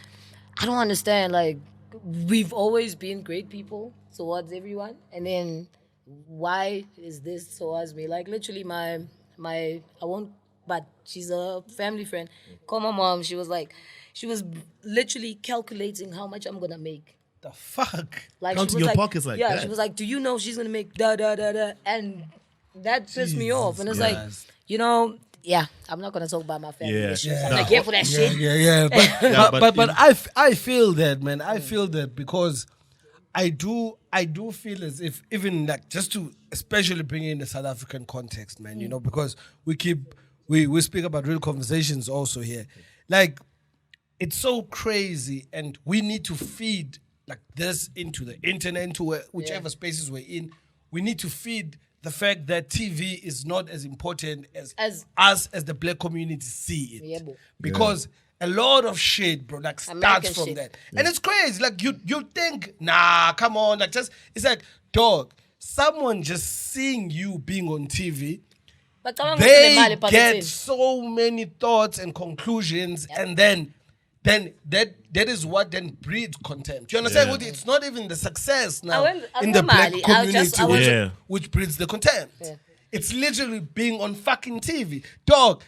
I don't understand. Like, we've always been great people towards everyone, and then why is this towards me? Like, literally, my I won't. But she's a family friend. Call my mom. She was literally calculating how much I'm gonna make. The fuck? Like, Counting she was your like, pockets like yeah, that. she was like, do you know she's gonna make da da da da? And that pissed me off. And it's like, yeah, I'm not gonna talk about my family Yeah. issues. Yeah. I'm not here for that shit. Yeah. But Yeah, but I feel that, man. I feel that because I do feel as if, even like, just to especially bring in the South African context, man, because we speak about real conversations also here. Like, it's so crazy, and we need to feed like this into the internet, into whichever spaces we're in. We need to feed the fact that TV is not as important as us as the black community see it. Yeah, bro. Because a lot of shit, bro, like starts American from shit. that. And it's crazy. Like, you think, nah, come on. Like, just, it's like, dog, someone just seeing you being on TV, But come on, they get so many thoughts and conclusions, and then that is what then breeds contempt. You understand? Yeah. What It's not even the success now I went in the black normally, I community just- I was- Yeah. which breeds the contempt. Yeah. It's literally being on fucking TV. Dog,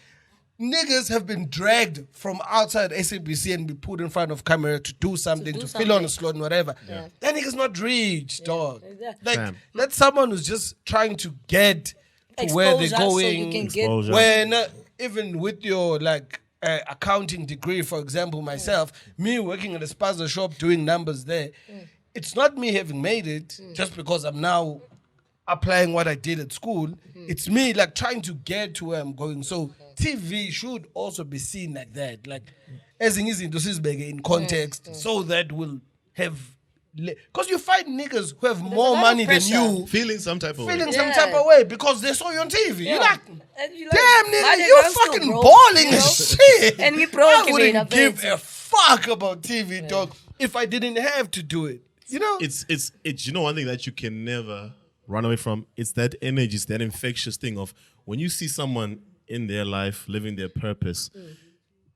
niggas have been dragged from outside SABC and be put in front of camera to do something, to fill on a slot and whatever. Yeah. That nigga's not rich, dog. exactly. Like, Fam. that's someone who's just trying to get to where they're Exposure so going. you can get- Exposure. When even with your accounting degree, for example, myself, me working at a spaza shop doing numbers there, it's not me having made it just because I'm now applying what I did at school. It's me like trying to get to where I'm going. So TV should also be seen like that, like as in in context, so that we'll have. Because you find niggas who have more a lot money of than pressure. you Feeling some type of way. feeling some Yeah. type of way because they saw you on TV. Yeah. You're like, And you like, damn my nigga, nigga, you I'm still fucking broke, balling you know? as shit. And we I broke, you wouldn't mean, give I a fuck about TV, dog, if I didn't have to do it. You know? It's one thing that you can never run away from. It's that energy, it's that infectious thing of when you see someone in their life living their purpose.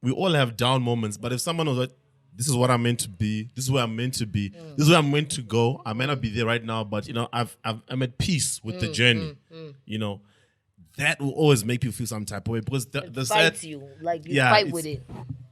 We all have down moments, but if someone was like, this is what I'm meant to be, this is where I'm meant to be, this is where I'm meant to go. I may not be there right now, but I'm at peace with the journey. That will always make you feel some type of way because the sad, fight you. Like, you Yeah, fight it's- with it.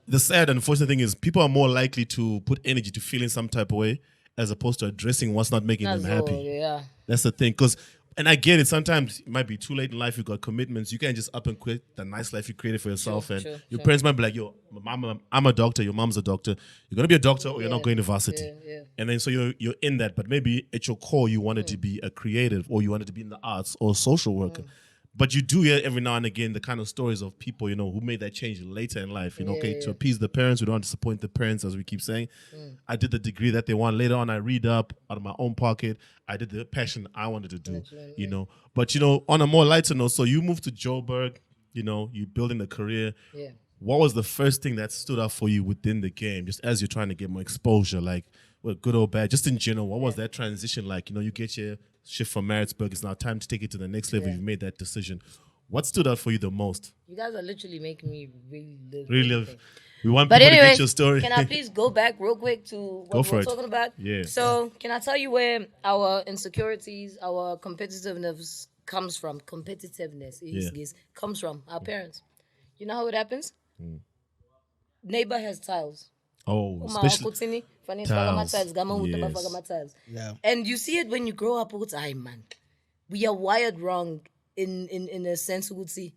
the sad and unfortunate thing is people are more likely to put energy to feeling some type of way as opposed to addressing what's not making That's them happy. all, yeah. That's the thing. Because And I get it. Sometimes it might be too late in life. You've got commitments. You can't just up and quit the nice life you created for yourself. Your parents might be like, yo, I'm a doctor. Your mom's a doctor. You're going to be a doctor or you're not going to varsity. And then so you're in that. But maybe at your core, you wanted to be a creative or you wanted to be in the arts or a social worker. But you do hear every now and again the kind of stories of people, who made that change later in life. To appease the parents. We don't disappoint the parents, as we keep saying. I did the degree that they want. Later on, I read up out of my own pocket. I did the passion I wanted to do, But, on a more lighter note, so you moved to Joburg, you're building a career. Yeah. What was the first thing that stood out for you within the game, just as you're trying to get more exposure, like, well, good or bad, just in general? What was that transition like? You get your shift from Maritzburg. It's now time to take it to the next level. You've made that decision. What stood out for you the most? You guys are literally making me relive. Relive. We want But people anyway, to get your story. can I please go back real quick to what we were talking about? Yeah. So can I tell you where our insecurities, our competitiveness comes from? Comes from our parents. You know how it happens? Neighbor has tiles. Oh, especially tiles. Yeah. And you see it when you grow up. Man, we are wired wrong in a sense. They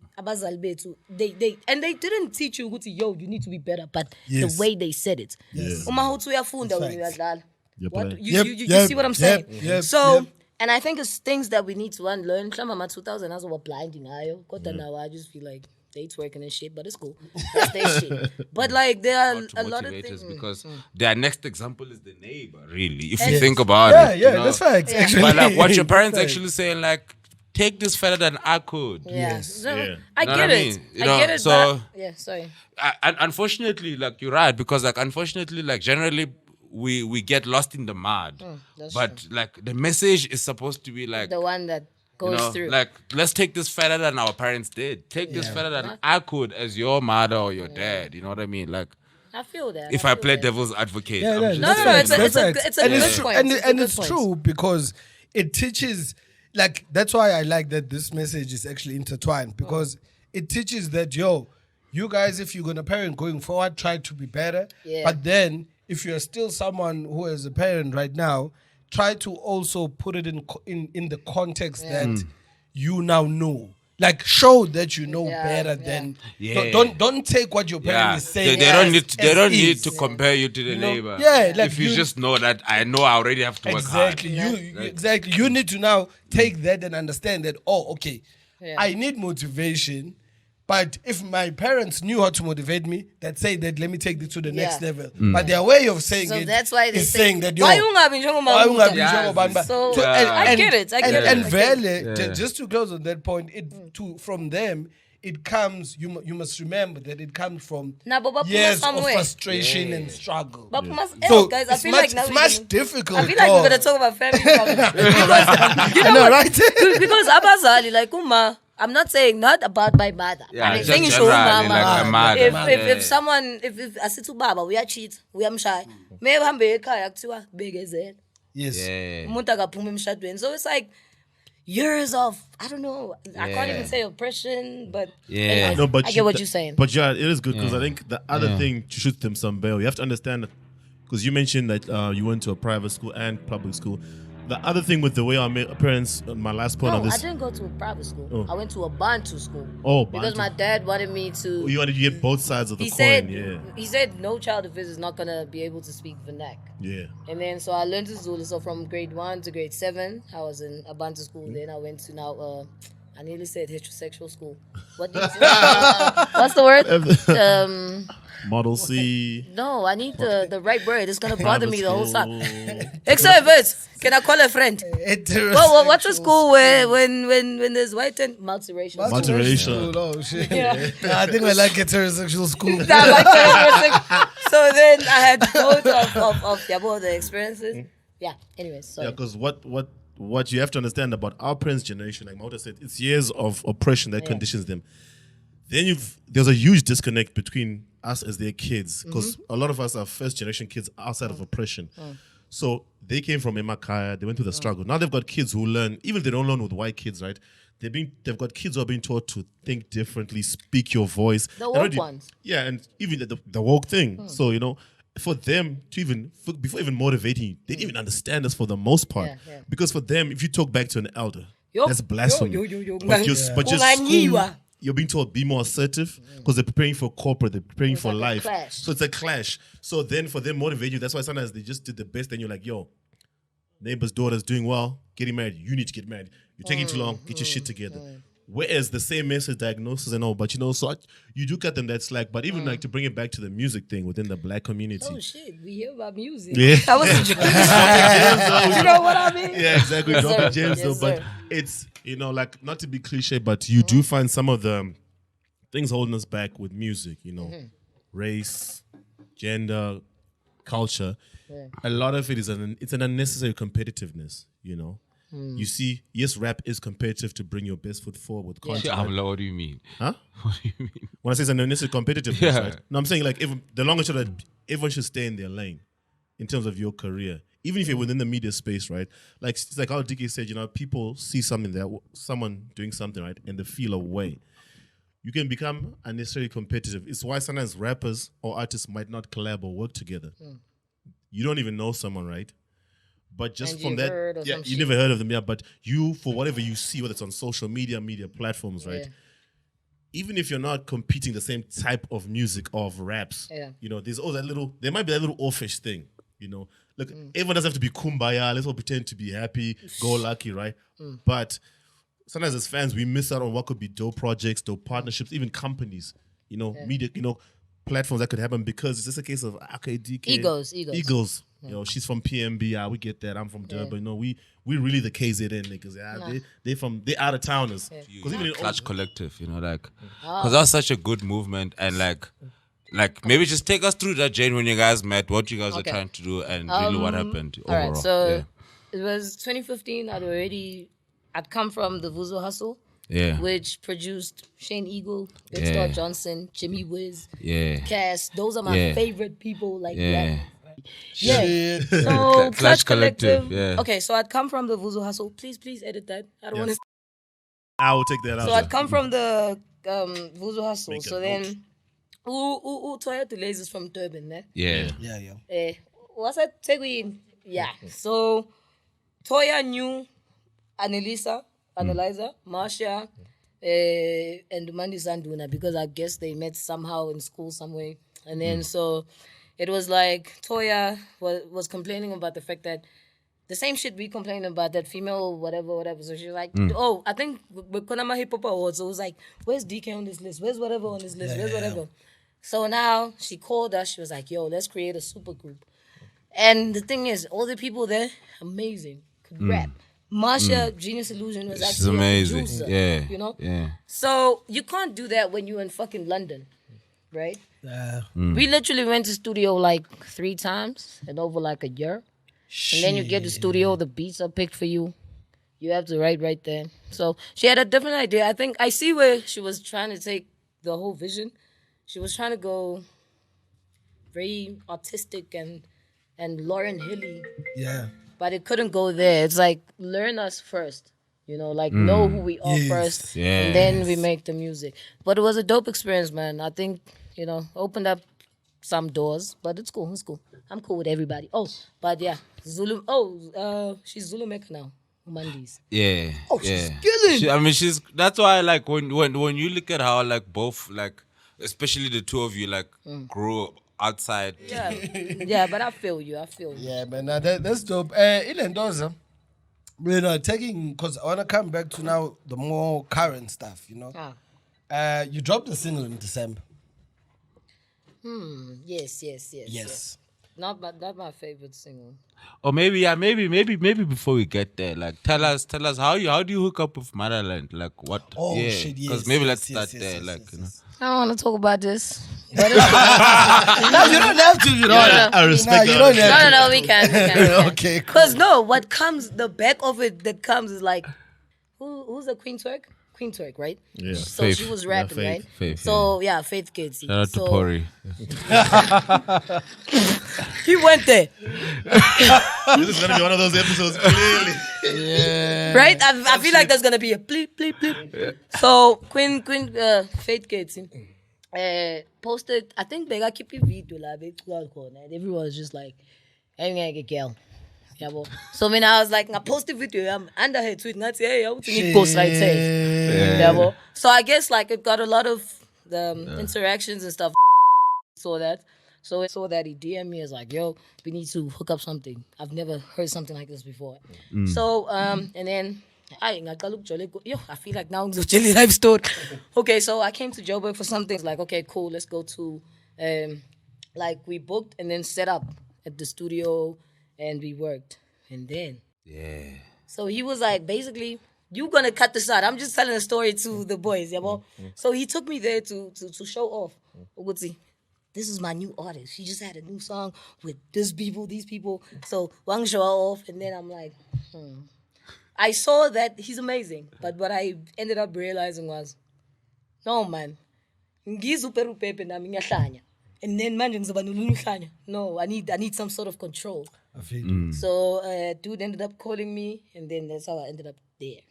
didn't teach you, yo, you need to be better, but the way they said it. Yes. You see what I'm saying? Yep. So, and I think it's things that we need to unlearn. 2000 as we're blinding. Now I just feel like they twerking and shit, but it's cool. That's their shit. But like there are a lot of things because their next example is the neighbor. Really, if you think about it, that's facts. Actually, but like what your parents actually saying, like, take this further than I could. Yes. I get it. I get it. So sorry. Unfortunately, like you're right, because like unfortunately, like generally we get lost in the mud. But true. like the message is supposed to be like The one that goes through. like, let's take this further than our parents did. Take this further than I could as your mother or your dad. You know what I mean? Like, I feel that. if I play devil's advocate, I'm just No, saying, it's a good point. And it's true because it teaches, like, that's why I like that this message is actually intertwined, because it teaches that, you guys, if you're going to parent going forward, try to be better. Yeah. But then if you're still someone who is a parent right now, try to also put it in the context that you now know. Like, show that you know better than. Don't take what your parent is saying. They don't need to compare you to the neighbor. Yeah, like if you just know that I know I already have to work hard. Exactly. You need to now take that and understand that. Oh, okay. I need motivation. But if my parents knew how to motivate me, that say that let me take this to the next level. But their way of saying it that's why they is saying that why you not being So I get it. And Vele, just to close on that point, from them it comes. You must remember that it comes from years of frustration and struggle. But so guys, I feel like now it's much difficult. I feel like we're gonna talk about family problems because you know what? Right? Because Abazali, like I'm not saying not about my mother. I'm saying you show mama. If someone, if asitu baba, we are cheat, we are shy. Maybe I'm big kaya big as it. Yes. So it's like years of, I don't know, I can't even say oppression, but anyway, I get what you're saying. But yeah, it is good because I think the other thing to shoot them some bail, you have to understand that, because you mentioned that you went to a private school and public school. The other thing with the way our parents, my last point on this. I didn't go to a private school. I went to a Bantu school. Oh, because my dad wanted me to. You wanted to get both sides of the coin, He said no child of his is not going to be able to speak Vernac. Yeah. And then so I learned Zulu. So from grade 1 to grade 7, I was in a Bantu school. Then I went to I nearly said heterosexual school. What do you say? What's the word? Model C. No, I need the right word. It's gonna bother me the whole time. Extroverts. Can I call a friend? Well, what's a school where when there's white and multiracial? Multiracial. Oh shit! I think I like heterosexual school. So then I had both of the experiences. Yeah. Anyways, sorry. Yeah, because what you have to understand about our parents' generation, like Mauta said, it's years of oppression that conditions them. Then there's a huge disconnect between us as their kids, because a lot of us are first generation kids outside of oppression. So they came from Emakaya, they went through the struggle. Now they've got kids who learn, even if they don't learn with white kids, right? They've got kids who are being taught to think differently, speak your voice. The woke ones. Yeah, and even the woke thing. So, for them to before even motivating you, they didn't even understand us for the most part. Because for them, if you talk back to an elder, That's blasphemy. Yo. But just school, Unganyiwa. you're being told be more assertive because they're preparing for corporate, they're preparing for like a life. clash. So it's a clash. So then for them motivate you, that's why sometimes they just did the best. Then you're like, yo, neighbor's daughter's doing well, getting married. You need to get married. You're taking too long. Get your shit together. Whereas the same message, diagnosis and all, but so you do cut them that slack. But even like to bring it back to the music thing within the black community. Oh shit, we hear about music. Yeah. That was a joke. You know what I mean? Yeah, exactly. Yes, Dropping sir. gems Yes, though, but sir. it's like not to be cliche, but you do find some of the things holding us back with music. Race, gender, culture. Yeah. A lot of it is it's an unnecessary competitiveness. You see, yes, rap is competitive to bring your best foot forward with content. Yeah, what do you mean? Huh? What do you mean? When I say it's an unnecessary competitiveness, Yeah. right? No, I'm saying like the longer shot that everyone should stay in their lane in terms of your career, even if you're within the media space, right? Like it's like how DK said, people see someone doing something, right, and they feel a way. You can become unnecessarily competitive. It's why sometimes rappers or artists might not collab or work together. You don't even know someone, right? But just And from you've that, heard of yeah, some you shit. never heard of them, yeah. But you, for whatever you see, whether it's on social media platforms, right? Yeah. Even if you're not competing the same type of music of raps, Yeah. there's always there might be that little offish thing, Look, everyone doesn't have to be kumbaya. Let's all pretend to be happy, go lucky, right? But sometimes as fans, we miss out on what could be dope projects, dope partnerships, even companies, media, platforms that could happen because it's just a case of okay, DK Egos. She's from PMB, we get that. I'm from Durban. We really the KZN niggas. Yeah, they out of towners. Because even in Clutch Collective, because that was such a good movement, and like maybe just take us through that, Jane, when you guys met, what you guys were trying to do, and really what happened All overall. right, so it was 2015. I'd come from the Vuzo Hustle, which produced Shane Eagle, Big Star Johnson, Jimmy Wiz, Cass. Those are my favorite people. Like that. Yeah. So Clutch Collective. Okay, so I'd come from the Vuzo Hustle. Please edit that. I don't want to. I will take that out. So I'd come from the Vuzo Hustle. Make So a then, Toya Delays is from Durban, ne? Yeah. What's that? Tegwin. Yeah. So Toya knew Analyza, Marsha, and Mandi Sanduna because I guess they met somehow in school somewhere. And then so it was like Toya was complaining about the fact that the same shit we complain about, that female whatever. So she was like, oh, I think with Konama Hip Hop Awards, so it was like, where's DK on this list? Where's whatever on this list? Where's whatever? So now she called us. She was like, yo, let's create a super group. And the thing is, all the people there, amazing, could rap. Marsha, Genius Illusion, was She's actually amazing. a producer, Yeah. Yeah. So you can't do that when you're in fucking London, right? We literally went to studio like 3 times and over like a year. And then you get to studio, the beats are picked for you. You have to write right there. So she had a different idea. I think I see where she was trying to take the whole vision. She was trying to go very artistic and Lauryn Hilly. Yeah. But it couldn't go there. It's like, learn us first. Know who we are first. And then we make the music. But it was a dope experience, man. I think, opened up some doors. But it's cool. I'm cool with everybody. Oh, but yeah. Zulu. Oh, she's Zulu Mecca now. Mondays. Yeah. Oh, she's killing. That's why like when you look at how like both like especially the two of you like grew outside. Yeah, but I feel you. Yeah, man, that's dope. Ilendoza, taking, because I want to come back to now the more current stuff, You dropped a single in December. Yes. Not my favorite single. Or maybe before we get there, like tell us how do you hook up with Motherland? Like what? Oh shit, yes. Because maybe let's start there. I don't want to talk about this. No, you don't have to. You don't. I respect you don't have to. No, we can. Okay, cool. Because what comes, the back of it that comes is like, who's the Queen Twerk? Queen Twerk, right? Yeah. So Faith. she was rapping, Yeah, right? Faith, So yeah, Faith Kids. Shout out to Pori. He went there, This is gonna be one of those episodes, clearly. right? I feel like there's gonna be a bleep, bleep, bleep. So Queen, Faith Kids posted. I think they got keep a video like and everyone was just like, "I'm gonna get girl." Yabo. So when I was like, I posted video, I'm under her tweet, and I say, hey, I want to need post like say. Yabo. So I guess like it got a lot of interactions and stuff. Saw that. So I saw that he DM'd me as like, yo, we need to hook up something. I've never heard something like this before. So and then I feel like now it's a jelly life story. Okay, so I came to Joburg for something. It's like, okay, cool, let's go to like we booked and then set up at the studio and we worked. And then so he was like, basically, you gonna cut this out. I'm just telling a story to the boys, yeah, bro. So he took me there to show off. Uguti, this is my new artist. She just had a new song with these people. So Wang show off, and then I'm like, I saw that he's amazing, but what I ended up realizing was, no man, and then man, no, I need some sort of control. I feel So dude ended up calling me, and then that's how I ended up there.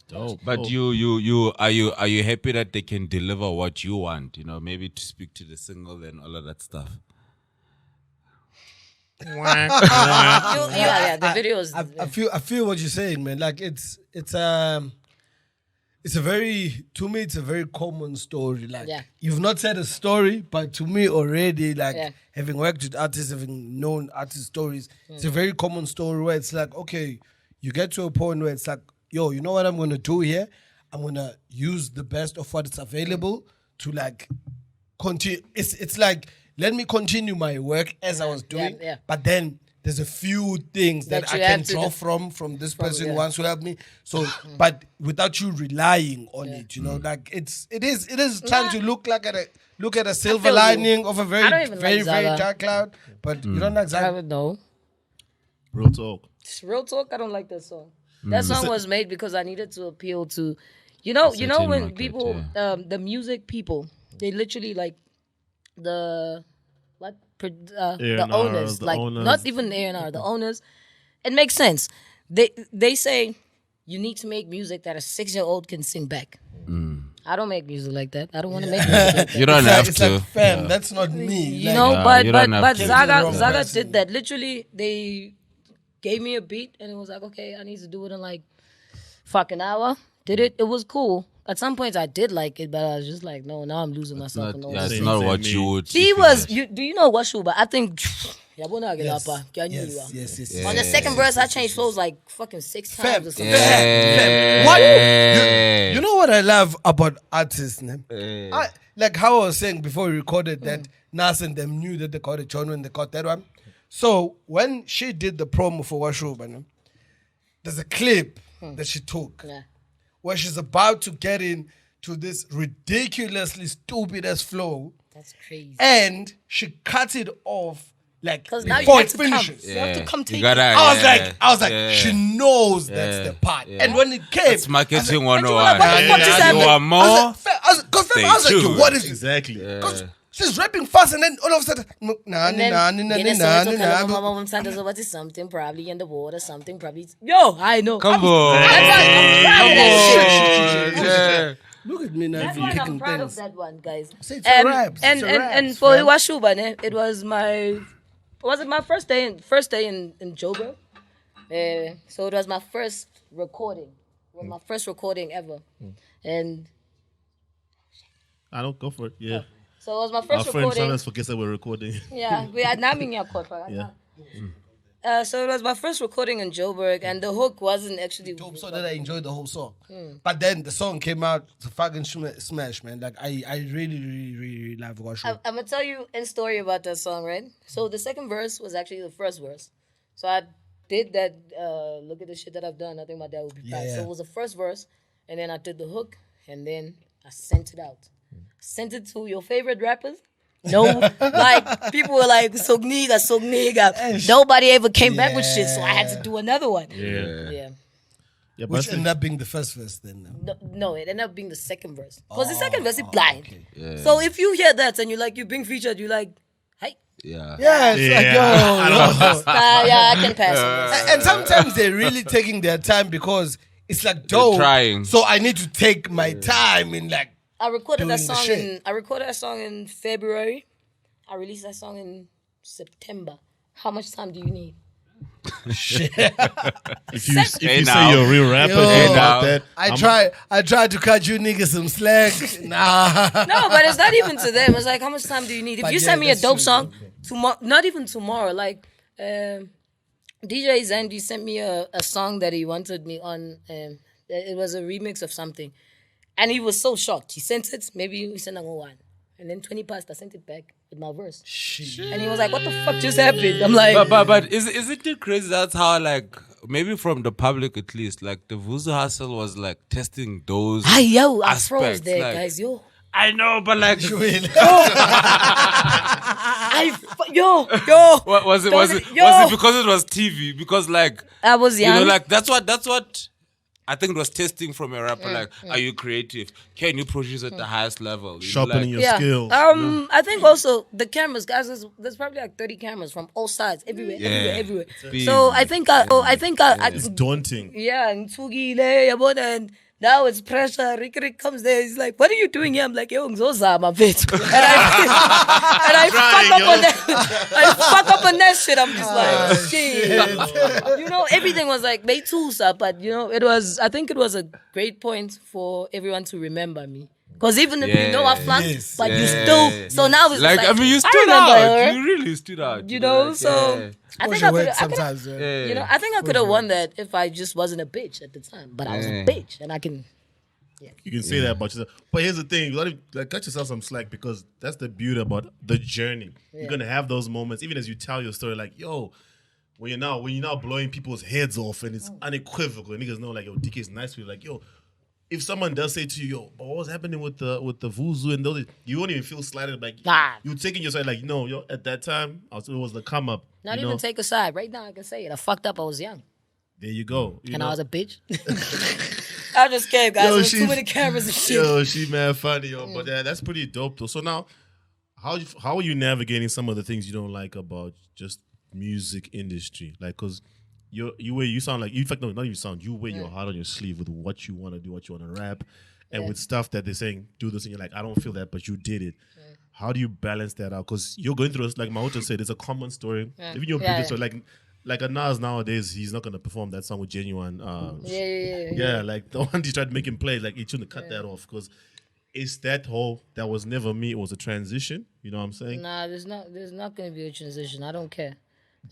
Dope. But you are you happy that they can deliver what you want? You know, maybe to speak to the single and all of that stuff. Yeah, the videos. I feel what you're saying, man. Like it's a very, to me, it's a very common story. Like you've not said a story, but to me already, like having worked with artists, having known artist stories, it's a very common story where it's like, okay, you get to a point where it's like, yo, you know what I'm gonna do here? I'm gonna use the best of what is available to like continue. It's like, let me continue my work as I was doing, but then there's a few things that I can draw from this person who wants to help me. So, but without you relying on it, you know, like it is trying to look at a silver lining of a very dark cloud. But you don't like Zaga? No. Real talk. Real talk. I don't like that song. That song was made because I needed to appeal to, you know when market, people, the music people, they literally like the owners, like owners. Not even the A&R, the owners. It makes sense. They say you need to make music that a 6-year-old can sing back. I don't make music like that. I don't want to make music like that. You don't have to. Like, fam, that's not me. You know, but Zaga did that. Literally, they gave me a beat and it was like, okay, I need to do it in like fucking hour. Did it? It was cool. At some points I did like it, but I was just like, no, now I'm losing myself. It's not what you would. He was. Do you know what But I think. Yes. On the second verse, I changed flows like fucking 6 times or something. What? You know what I love about artists, man? Like how I was saying before we recorded that Nas and them knew that they caught a John when they caught that one. So when she did the promo for Washuba, there's a clip that she took where she's about to get into this ridiculously stupid-ass flow. That's crazy. And she cut it off like before it finishes. You have to come take it. I was like, she knows that's the part. And when it came, it's marketing 101. You are more. I was like, yo, what is it? Exactly. She's rapping fast, and then all of a sudden, something probably in the water, something probably. Yo, I know. Come on. Look at me now. That's why I'm proud of that one, guys. It's a rap. And for Washuba, it was my first day in Joburg. So it was my first recording. It was my first recording ever, and I don't go for it. Yeah. So it was my Our first friend recording. sometimes forgets that we're recording. Yeah, we had naming your So it was my first recording in Joburg, and the hook wasn't actually dope, so that I enjoyed the whole song. But then the song came out, it's a fucking smash, man. Like I really love Washu. I'm gonna tell you a story about that song, right? So the second verse was actually the first verse. So I did that. Look at the shit that I've done. I think my dad would be proud. So it was the first verse, and then I did the hook, and then I sent it out. Sent it to your favorite rappers. No, like people were like Sogniga. Nobody ever came back with shit, so I had to do another one. Yeah. Which ended up being the first verse then. No, it ended up being the second verse. Because the second verse is blind. Okay. So if you hear that and you're featured, you're like, hey. It's like, yo. I can pass on this. And sometimes they're really taking their time because it's like dope. Trying. So I need to take my time in like. I recorded that song in February. I released that song in September. How much time do you need? If you Hey, say now. you're a real rapper, Yo. it's Now. about that. I tried to cut you niggas some slack. Nah. No, but it's not even to them. It's like, how much time do you need? If But you yeah, send me a that's dope true. song tomorrow, not even tomorrow, like DJ Zandy sent me a song that he wanted me on. It was a remix of something, and he was so shocked. He sent it. Maybe he sent one, and then 20 past, I sent it back with my verse, and he was like, "What the fuck just happened?" I'm like, But isn't it crazy? That's how like maybe from the public at least, like the Vuzu hustle was like testing those. "Hi yo, I froze aspects, there, like- guys. Yo, I know, but like, yo." was it Yo. because it was TV? Because like I was you young. know, like that's what I think it was testing from a rapper. Like, are you creative? Can you produce at the highest level? You know, Sharpening like, your skills. I think also the cameras, guys. There's probably like 30 cameras from all sides, everywhere. big. So I think It's daunting. yeah, and Tsugile, yabona, and now it's pressure. Rick comes there. He's like, "What are you doing here?" I'm like, "Yo, ngizozama, bitch." And I fuck up on that. I fuck up on that shit. I'm just like, shit. You know, everything was like made tools up, but you know, I think it was a great point for everyone to remember me. Because even if you know I flunked, Yes. but you still. So now it's like like I mean, you I stood remember out. her. You really stood out. You know, like, so yeah. I think Your I work could. sometimes. Yeah. You know, I think I could have won that if I just wasn't a bitch at the time. But I was a Yeah. bitch, and I can. You can say that about yourself. But here's the thing, like, cut yourself some slack because that's the beauty about the journey. You're gonna have those moments, even as you tell your story, like, yo, when you're now blowing people's heads off and it's unequivocal, and niggas know like, yo, DK is nice with you. Like, yo, if someone does say to you, yo, but what was happening with the Vuzu and those, you won't even feel slighted. Like, Nah. you're taking your side, like, no, yo, at that time, it was the come up. Not you even know? take a side. Right now, I can say it. I fucked up. I was young, There you go. You and know? I was a bitch. I just scared, guys. Yo, There's she- too many cameras and shit. Yo, she mad funny, yo. But that's pretty dope, though. So now, how are you navigating some of the things you don't like about just music industry? Like, cause you sound like, in fact, no, not even sound. You wear your heart on your sleeve with what you want to do, what you want to rap, and with stuff that they're saying, do this, and you're like, I don't feel that, but you did it. How do you balance that out? Because you're going through, like Mahoto said, it's a common story. Even your Yeah, biggest story, like a Nas nowadays, he's not gonna perform that song with Genuine. Yeah. Like the one he tried to make him play, like he shouldn't cut that off because it's that was never me. It was a transition. You know what I'm saying? Nah, there's not gonna be a transition. I don't care.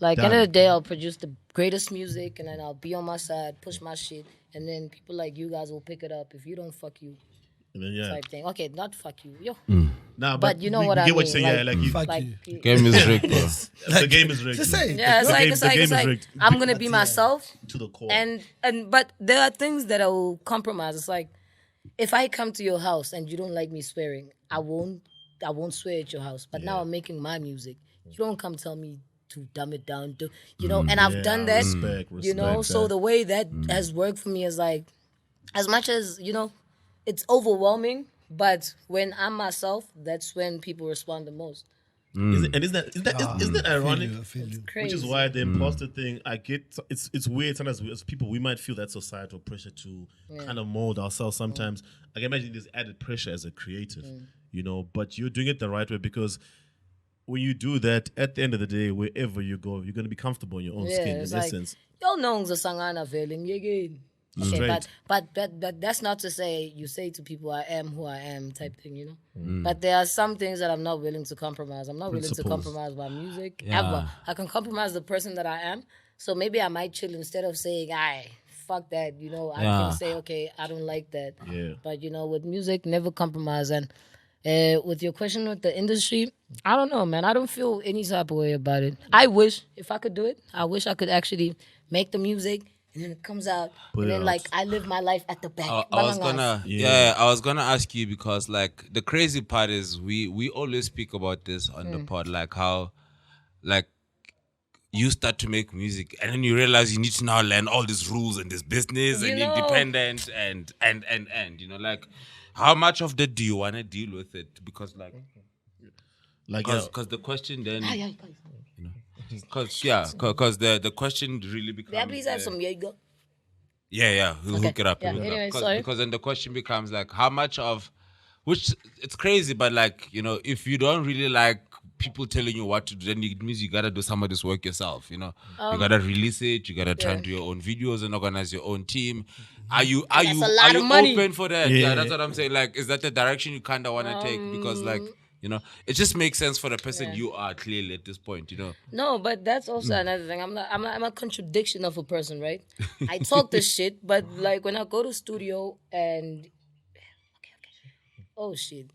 Like Damn. end of the day, I'll produce the greatest music, and then I'll be on my side, push my shit, and then people like you guys will pick it up. If you don't, fuck you And then type thing. Okay, not fuck you, yo. Nah, But you know we what I get what mean, you're saying. Yeah, like you, Fuck Like, you. Game is rigged, bro. the game is rigged. Just say it. yeah, it's The like game- it's the like game it's is like rigged. I'm gonna be myself. To the core. And but there are things that I will compromise. It's like if I come to your house and you don't like me swearing, I won't swear at your house. But now I'm making my music. You don't come tell me to dumb it down, you know. And I've done that, Respect, you know. respect So that. the way that has worked for me is like, as much as you know, it's overwhelming. But when I'm myself, that's when people respond the most. Isn't that ironic? I feel you. Crazy. Which is why the imposter thing, I get, it's weird sometimes as people, we might feel that societal pressure to kind of mold ourselves sometimes. I can imagine there's added pressure as a creative, you know, but you're doing it the right way because when you do that, at the end of the day, wherever you go, you're going to be comfortable in your own skin in it's like, essence. yo knows a sangana failing again. Okay, Straight. but that's not to say you say to people I am who I am type thing, you know. But there are some things that I'm not willing to compromise. I'm not willing to Principles. compromise my music Yeah. ever. I can compromise the person that I am. So maybe I might chill instead of saying, "I fuck that," you know. I Yeah. can say, "Okay, I don't like that." Yeah. But you know, with music, never compromise. And with your question with the industry, I don't know, man. I don't feel any type of way about it. I wish if I could do it, I wish I could actually make the music and then it comes out Put and it then out. like I live my life at the back. I was Balangas. I was gonna ask you because like the crazy part is we always speak about this on the pod, like how like you start to make music and then you realize you need to now learn all these rules and this business You and know. independent and you know, like how much of that do you wanna deal with it? Because like Like, because the question then Ay, ay, ay. because the question really becomes May I please have some Jaeger? Yeah, we'll hook it up. Yeah, we'll hook it up. anyway, 'Cause- sorry. Because then the question becomes like, how much of, which it's crazy, but like, you know, if you don't really like people telling you what to do, then it means you gotta do some of this work yourself. You know, you gotta release it. You gotta try and do your own videos and organize your own team. Are you open for that? Yeah, that's what I'm saying. Like, is that the direction you kind of want to take? Because like, you know, it just makes sense for the person you are clearly at this point. You know. No, but that's also another thing. I'm a contradiction of a person, right? I talk this shit, but like when I go to studio and oh shit.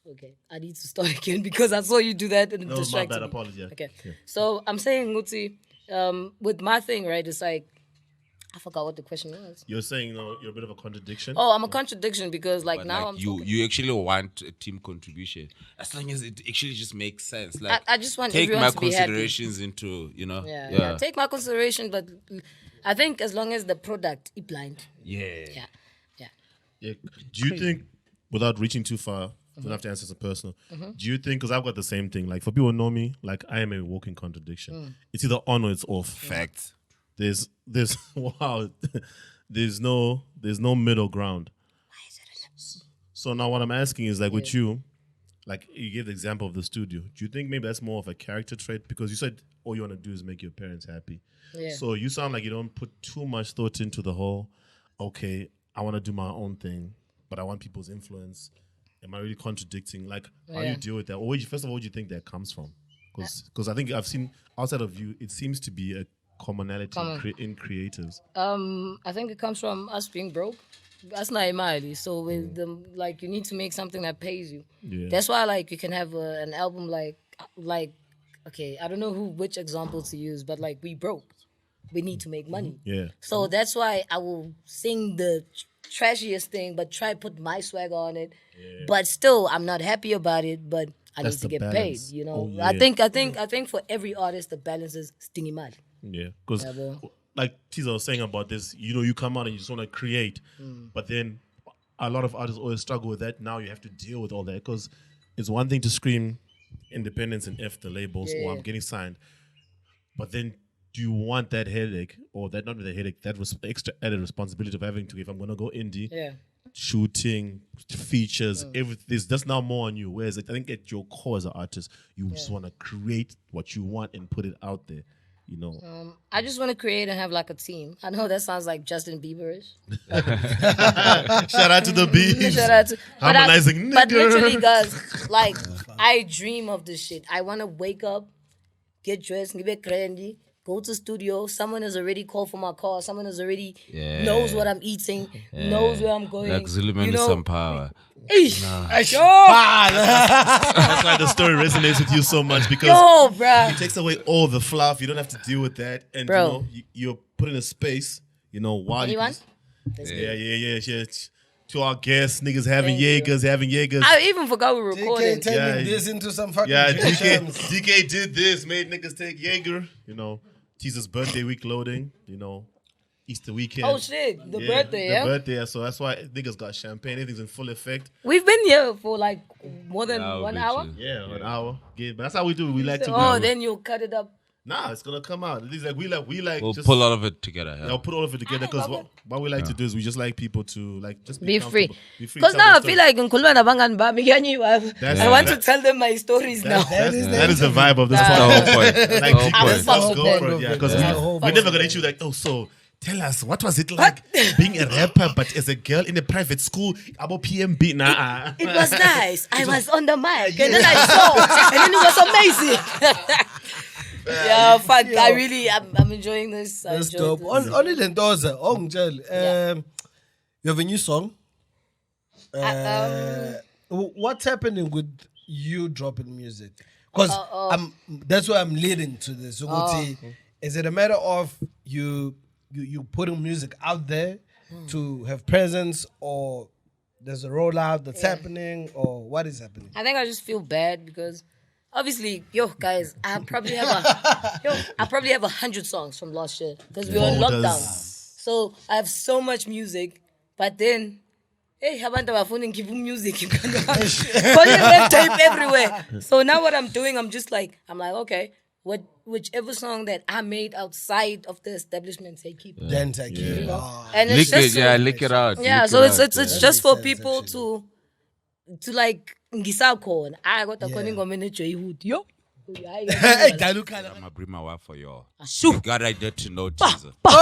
Okay, I need to start again because I saw you do that and it distracted me. No, my bad. Apologies. Okay, so I'm saying, Nguti, with my thing, right? It's like I forgot what the question was. You're saying you're a bit of a contradiction. Oh, I'm a contradiction because like But now like, I'm you actually want a team contribution as long as it actually just makes sense. Like I just want take everyone my to be happy. considerations into Yeah, take my consideration, but I think as long as the product is blind. Yeah. Do you think, without reaching too far, you don't have to answer some personal. Do you think, because I've got the same thing, like for people who know me, like I am a walking contradiction. It's either on or it's off. Facts. There's wow, there's no middle ground. Why is it So now what I'm asking is like with you, like you gave the example of the studio. Do you think maybe that's more of a character trait? Because you said all you want to do is make your parents happy. Yeah. So you sound like you don't put too much thought into the whole, okay, I want to do my own thing, but I want people's influence. Am I really contradicting? Like, how do you deal with that? Or first of all, where do you think that comes from? Because I think I've seen outside of you, it seems to be a commonality in creatives. I think it comes from us being broke. That's not Imali. So with them, like you need to make something that pays you. Yeah. That's why like you can have an album like okay, I don't know which example to use, but like we broke. We need to make money. Yeah. So that's why I will sing the trashiest thing, but try put my swag on it. Yeah. But still, I'm not happy about it. But I need to get balance. paid. You know, Oh, yeah. I think for every artist, the balance is stingy mad. Yeah, because like Tiza was saying about this, you come out and you just want to create, but then a lot of artists always struggle with that. Now you have to deal with all that because it's one thing to scream independence and F the labels or I'm getting signed, but then do you want that headache or that not the headache, that extra added responsibility of having to, if I'm gonna go indie, shooting, features, everything, there's just now more on you. Whereas I think at your core as an artist, you just want to create what you want and put it out there. You know, I just want to create and have like a team. I know that sounds like Justin Bieberish. Shout out to the bees. Shout out to harmonizing but nigga. literally, guys, like I dream of this shit. I want to wake up, get dressed, get trendy, go to studio. Someone has already called for my car. Someone has already knows what I'm eating, knows where I'm going. Like Zuluman is some power. That's why the story resonates with you so much because it takes away all the fluff. You don't have to deal with that, and you're put in a space. While Anyone? Yeah. To our guests, niggas having Jaegers. I even forgot we were recording. DK turning this into some fucking DK did this, made niggas take Jaeger. Teaser's birthday week loading. Easter weekend. Oh shit, the birthday, The birthday, so that's why niggas got champagne. Everything's in full effect. We've been here for like more than 1 hour. Yeah, 1 hour. Yeah, but that's how we do it. We like to Oh, then you'll cut it up. Nah, it's gonna come out. It's like we like. We'll just pull all of it together. I'll put all of it together because what we like to do is we just like people to like just Be free. Be free. Because now I feel like I want to tell them my stories now. That is the vibe of this the podcast. whole point. Like, was let's so go for it, because we're never gonna hit you like, so tell us, what was it like being a rapper but as a girl in a private school? About PMB, nah. It was nice. I was on the mic and then I saw, and then it was amazing. Yeah, fuck. I'm enjoying this. That's dope. Only the Ndoza. You have a new song. What's happening with you dropping music? Because that's why I'm leading to this. Is it a matter of you putting music out there to have presence, or there's a rollout that's happening, or what is happening? I think I just feel bad because obviously, guys, I probably have 100 songs from last year because we were on lockdown. So I have so much music, but then, hey, haven't I phone and give you music? You can red tape everywhere. So now what I'm doing, I'm like, okay, whichever song that I made outside of the establishment, say keep it. Then take it. And it's lick it out. Yeah, so it's just for people to to like ngisakhona kodwa khona ingoma eneJhoyhood yo Hey, Galukala. I'm gonna bring my wife for y'all. Shoo. You gotta get to know Jesus. It's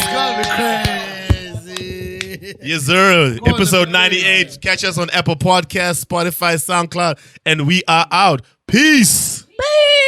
gonna be crazy. Yes, sir. Episode 98. Catch us on Apple Podcasts, Spotify, SoundCloud, and we are out. Peace. Bye.